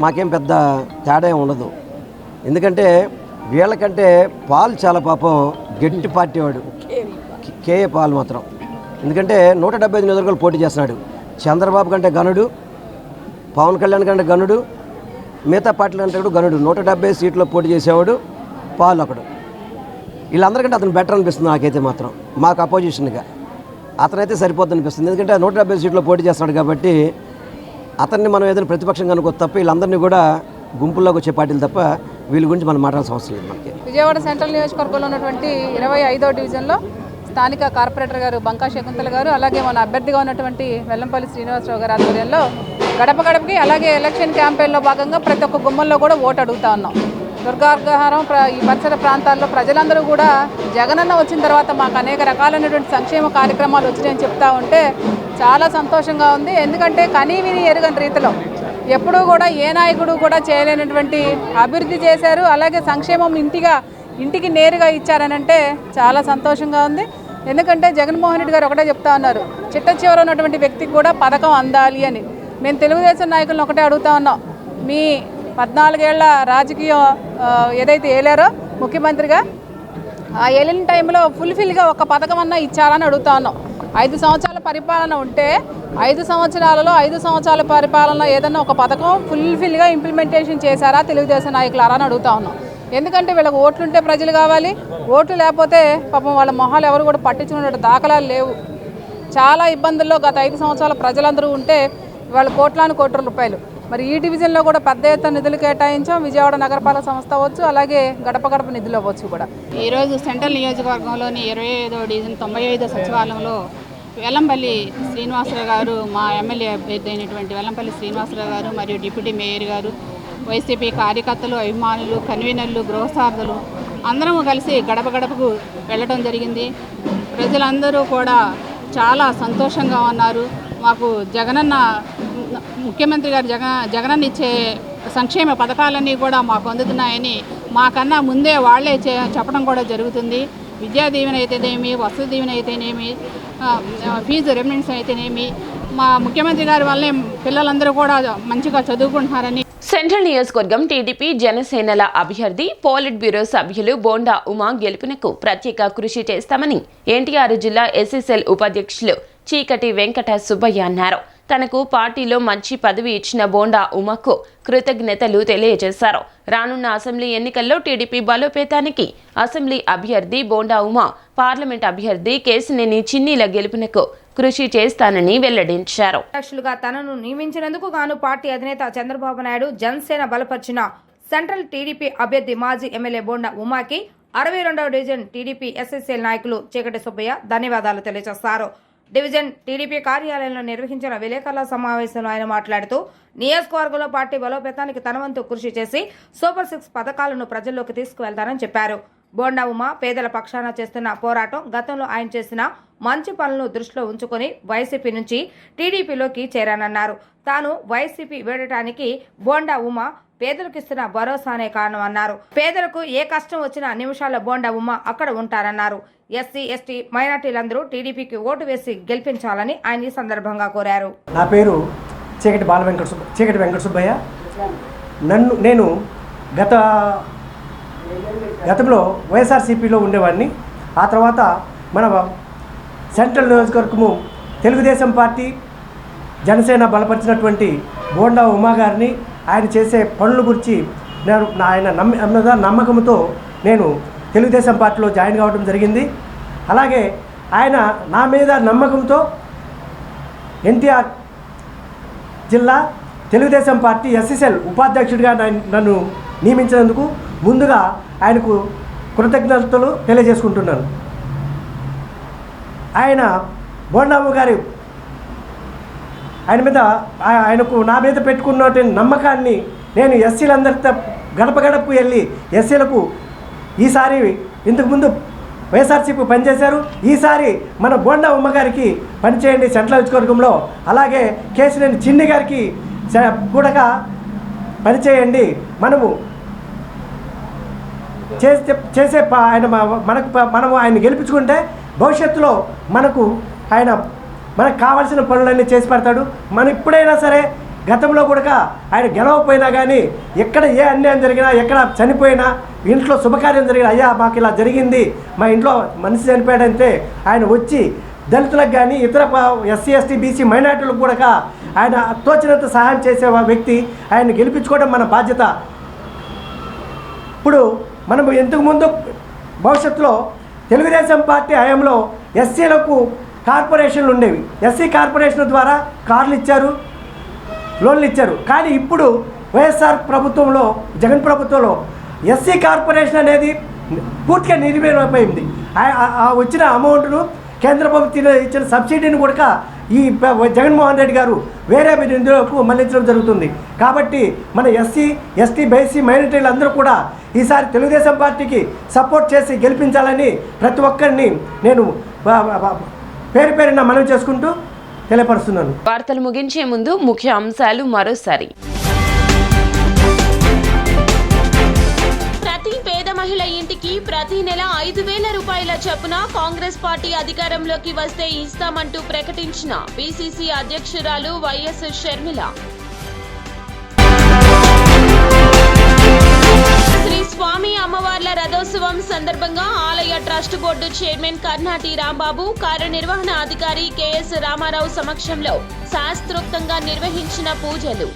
[SPEAKER 19] మాకేం పెద్ద తేడా ఉండదు. ఎందుకంటే వీళ్ళకంటే పాల్ చాలా పాపం గట్టి పార్టీ వాడు కేఏ పాల్ మాత్రం. ఎందుకంటే 175 నియోజకవర్గాలు పోటీ చేస్తున్నాడు. చంద్రబాబు కంటే గనుడు, పవన్ కళ్యాణ్ కంటే గనుడు, మిగతా పార్టీలు కంటే కూడా గనుడు. 170 సీట్లో పోటీ చేసేవాడు పాల్ ఒకడు. వీళ్ళందరికంటే అతను బెటర్ అనిపిస్తుంది నాకైతే మాత్రం. మాకు అపోజిషన్గా అతనైతే సరిపోద్ది అనిపిస్తుంది. ఎందుకంటే 170 సీట్లో పోటీ చేస్తున్నాడు కాబట్టి అతన్ని మనం ఏదైనా ప్రతిపక్షంగా అనుకోవచ్చు తప్ప వీళ్ళందరినీ కూడా గుంపుల్లోకి వచ్చే పార్టీలు తప్ప వీళ్ళ గురించి మనం మాట్లాడాల్సిన అవసరం లేదు మనకి.
[SPEAKER 3] విజయవాడ సెంట్రల్ నియోజకవర్గంలో ఉన్నటువంటి 25వ డివిజన్లో స్థానిక కార్పొరేటర్ గారు బంకా శకుంతల గారు, అలాగే మన అభ్యర్థిగా ఉన్నటువంటి వెల్లంపల్లి శ్రీనివాసరావు గారి ఆధ్వర్యంలో గడప గడపకి, అలాగే ఎలక్షన్ క్యాంపెయిన్లో భాగంగా ప్రతి ఒక్క గుమ్మల్లో కూడా ఓటు అడుగుతా ఉన్నాం. దుర్గార్గహారం ఈ పరిసర ప్రాంతాల్లో ప్రజలందరూ కూడా జగనన్న వచ్చిన తర్వాత మాకు అనేక రకాలైనటువంటి సంక్షేమ కార్యక్రమాలు వచ్చినాయని చెప్తా ఉంటే చాలా సంతోషంగా ఉంది. ఎందుకంటే కనీవిని ఎరుగని రీతిలో ఎప్పుడూ కూడా ఏ నాయకుడు కూడా చేయలేనటువంటి అభివృద్ధి చేశారు. అలాగే సంక్షేమం ఇంటికి నేరుగా ఇచ్చారనంటే చాలా సంతోషంగా ఉంది. ఎందుకంటే జగన్మోహన్ రెడ్డి గారు ఒకటే చెప్తా ఉన్నారు, చిట్ట చివర ఉన్నటువంటి వ్యక్తికి కూడా పథకం అందాలి అని. మేము తెలుగుదేశం నాయకులను ఒకటే అడుగుతా ఉన్నాం, మీ 14 ఏళ్ల రాజకీయం ఏదైతే ఏలారో ముఖ్యమంత్రిగా, ఆ ఏలిన టైంలో ఫుల్ఫిల్గా ఒక పథకం అన్నా ఇచ్చారని అడుగుతా ఉన్నాం. 5 సంవత్సరాల పరిపాలన ఉంటే 5 సంవత్సరాలలో 5 సంవత్సరాల పరిపాలన ఏదన్నా ఒక పథకం ఫుల్ఫిల్గా ఇంప్లిమెంటేషన్ చేశారా తెలుగుదేశం నాయకులారా అని అడుగుతా ఉన్నాం. ఎందుకంటే వీళ్ళకి ఓట్లుంటే ప్రజలు కావాలి, ఓట్లు లేకపోతే పాపం వాళ్ళ మొహాలు ఎవరు కూడా పట్టించుకునే దాఖలాలు లేవు. చాలా ఇబ్బందుల్లో గత 5 సంవత్సరాల ప్రజలందరూ ఉంటే వాళ్ళ కోట్ల రూపాయలు. మరి ఈ డివిజన్లో కూడా పెద్ద ఎత్తున నిధులు కేటాయించాం. విజయవాడ నగరపాలక సంస్థ అవ్వచ్చు, అలాగే గడప గడప నిధులు అవ్వచ్చు కూడా.
[SPEAKER 20] ఈరోజు సెంట్రల్ నియోజకవర్గంలోని 25వ డివిజన్ 95వ సచివాలయంలో వెల్లంపల్లి శ్రీనివాసరావు గారు, మా ఎమ్మెల్యే అభ్యర్థి అయినటువంటి వెల్లంపల్లి శ్రీనివాసరావు గారు మరియు డిప్యూటీ మేయర్ గారు, వైసీపీ కార్యకర్తలు, అభిమానులు, కన్వీనర్లు, గృహసార్థులు అందరం కలిసి గడప గడపకు వెళ్ళడం జరిగింది. ప్రజలందరూ కూడా చాలా సంతోషంగా ఉన్నారు. మాకు జగనన్న ముఖ్యమంత్రి గారు జగనన్న ఇచ్చే సంక్షేమ పథకాలన్నీ కూడా మాకు అందుతున్నాయని మాకన్నా ముందే వాళ్లే చెప్పడం కూడా జరుగుతుంది. విద్యా దీవెన అయితేనేమి, వసతి దీవెన అయితేనేమి, ఫీజు రెమినెన్స్ అయితేనేమి, మా ముఖ్యమంత్రి గారి వల్లే పిల్లలందరూ కూడా మంచిగా చదువుకుంటున్నారని.
[SPEAKER 1] సెంట్రల్ నియోజకవర్గం టీడీపీ జనసేనల అభ్యర్థి పోలిట్ బ్యూరో సభ్యులు బోండా ఉమా గెలుపునకు ప్రత్యేక కృషి చేస్తామని ఎన్టీఆర్ జిల్లా ఎస్ఎస్ఎల్ ఉపాధ్యక్షులు చీకటి వెంకట సుబ్బయ్య అన్నారు. తనకు పార్టీలో మంచి పదవి ఇచ్చిన బోండా ఉమాకు కృతజ్ఞతలు తెలియజేశారు. రానున్న అసెంబ్లీ ఎన్నికల్లో టీడీపీ బలోపేతానికి అసెంబ్లీ అభ్యర్థి బోండా ఉమా, పార్లమెంట్ అభ్యర్థి కేశినేని చిన్నీల గెలుపునకు కృషి చేస్తానని వెల్లడించారు.
[SPEAKER 4] అధ్యక్షులుగా తనను నియమించినందుకు గాను పార్టీ అధినేత చంద్రబాబు నాయుడు జనసేన బలపరిచిన సెంట్రల్ టీడీపీ అభ్యర్థి మాజీ ఎమ్మెల్యే బోండా ఉమాకి 62వ డివిజన్ టీడీపీ ఎస్ఎస్ఎల్ నాయకులు చీకటి సుబ్బయ్య ధన్యవాదాలు తెలియజేశారు. డివిజన్ టీడీపీ కార్యాలయంలో నిర్వహించిన విలేకరుల సమావేశంలో ఆయన మాట్లాడుతూ నియోజకవర్గంలో పార్టీ బలోపేతానికి తన వంతు కృషి చేసి సూపర్ 6 పథకాలను ప్రజల్లోకి తీసుకువెళ్తారని చెప్పారు. బోండా ఉమ పేదల పక్షాన చేస్తున్న పోరాటం, గతంలో ఆయన చేసిన మంచి పనులను దృష్టిలో ఉంచుకొని వైసీపీ నుంచి టీడీపీలోకి చేరానన్నారు. తాను వైసీపీ వీడటానికి బోండా ఉమ పేదలకు ఇస్తున్న భరోసానే కారణమన్నారు. పేదలకు ఏ కష్టం వచ్చినా నిమిషాల్లో బోండా ఉమ అక్కడ ఉంటారన్నారు. ఎస్సీ, ఎస్టీ, మైనార్టీలందరూ టీడీపీకి ఓటు వేసి గెలిపించాలని ఆయన ఈ సందర్భంగా కోరారు.
[SPEAKER 21] నా పేరు చీకటి వెంకట సుబ్బయ్య. నేను గతంలో వైఎస్ఆర్సీపీలో ఉండేవాడిని. ఆ తర్వాత మన సెంట్రల్ నియోజకవర్గము తెలుగుదేశం పార్టీ, జనసేన బలపరిచినటువంటి బోండా ఉమా గారిని, ఆయన చేసే పనుల గురించి ఆయన నమ్మకంతో నేను తెలుగుదేశం పార్టీలో జాయిన్ కావడం జరిగింది. అలాగే ఆయన నా మీద నమ్మకంతో ఎన్టీఆర్ జిల్లా తెలుగుదేశం పార్టీ ఎస్ఎస్ఎల్ ఉపాధ్యక్షుడిగా నన్ను నియమించినందుకు ముందుగా ఆయనకు కృతజ్ఞతలు తెలియజేసుకుంటున్నాను. ఆయన బోండాము గారి ఆయనకు నా మీద పెట్టుకున్నటువంటి నమ్మకాన్ని నేను ఎస్సీలందరితో గడప గడపకు వెళ్ళి ఎస్సీలకు ఈసారి ఇంతకుముందు వైఎస్ఆర్సీపీ పనిచేశారు, ఈసారి మన బోండా ఉమ్మగారికి పనిచేయండి సెంట్రల్ నియోజకవర్గంలో, అలాగే కేశినేని చిన్ని గారికి కూడా పనిచేయండి, మనము చేసే మనము ఆయన గెలిపించుకుంటే భవిష్యత్తులో మనకు కావాల్సిన పనులన్నీ చేసి పెడతాడు. మనం ఇప్పుడైనా సరే, గతంలో కూడా ఆయన గెలవకపోయినా కానీ ఎక్కడ ఏ అన్యాయం జరిగినా, ఎక్కడ చనిపోయినా, ఇంట్లో శుభకార్యం జరిగినా, అయ్యా మాకు ఇలా జరిగింది, మా ఇంట్లో మనిషి చనిపోయాడంటే ఆయన వచ్చి దళితులకు కానీ ఇతర ఎస్సీ, ఎస్టీ, బీసీ, మైనార్టీలకు కూడా ఆయన తోచినంత సహాయం చేసే వ్యక్తి. ఆయన గెలిపించుకోవడం మన బాధ్యత. ఇప్పుడు మనం ఇంతకుముందు భవిష్యత్తులో తెలుగుదేశం పార్టీ హయాంలో ఎస్సీలకు కార్పొరేషన్లు ఉండేవి. ఎస్సీ కార్పొరేషన్ ద్వారా కార్లు ఇచ్చారు, లోన్లు ఇచ్చారు. కానీ ఇప్పుడు వైఎస్ఆర్ ప్రభుత్వంలో, జగన్ ప్రభుత్వంలో ఎస్సీ కార్పొరేషన్ అనేది పూర్తిగా నిర్వీర్యమైపోయింది. వచ్చిన అమౌంట్ను కేంద్ర ప్రభుత్వం ఇచ్చిన సబ్సిడీని కూడా ఈ జగన్మోహన్ రెడ్డి గారు వేరే నిధులకు మళ్లించడం జరుగుతుంది. కాబట్టి మన ఎస్సీ, ఎస్టీ, బీసీ, మైనారిటీలు అందరూ కూడా ఈసారి తెలుగుదేశం పార్టీకి సపోర్ట్ చేసి గెలిపించాలని ప్రతి ఒక్కరిని నేను పేరున మనవి చేసుకుంటూ తెలియపరుస్తున్నాను.
[SPEAKER 1] వార్తలు ముగించే ముందు ముఖ్య అంశాలు మరోసారి.
[SPEAKER 2] ప్రతి పేద మహిళ ఇంటికి ప్రతి నెల 5,000 రూపాయల చొప్పున కాంగ్రెస్ పార్టీ అధికారంలోకి వస్తే ఇస్తామంటూ ప్రకటించిన పిసిసి అధ్యక్షురాలు వైఎస్ షర్మిల. శ్రీ స్వామి అమ్మవార్ల రథోత్సవం సందర్భంగా ఆలయ trust board chairman Karnati Rambabu, కార్యనిర్వహణ అధికారి కెఎస్ రామారావు సమక్షంలో శాస్త్రోక్తంగా నిర్వహించిన పూజలు.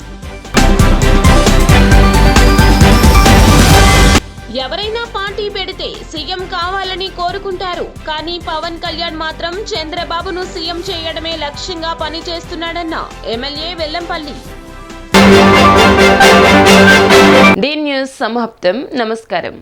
[SPEAKER 2] ఎవరైనా పార్టీ పెడితే సీఎం కావాలని కోరుకుంటారు, కానీ పవన్ కళ్యాణ్ మాత్రం చంద్రబాబును సీఎం చేయడమే లక్ష్యంగా పనిచేస్తున్నాడన్న ఎమ్మెల్యే వెల్లంపల్లి.
[SPEAKER 1] డి న్యూస్ సమాప్తం. నమస్కారం.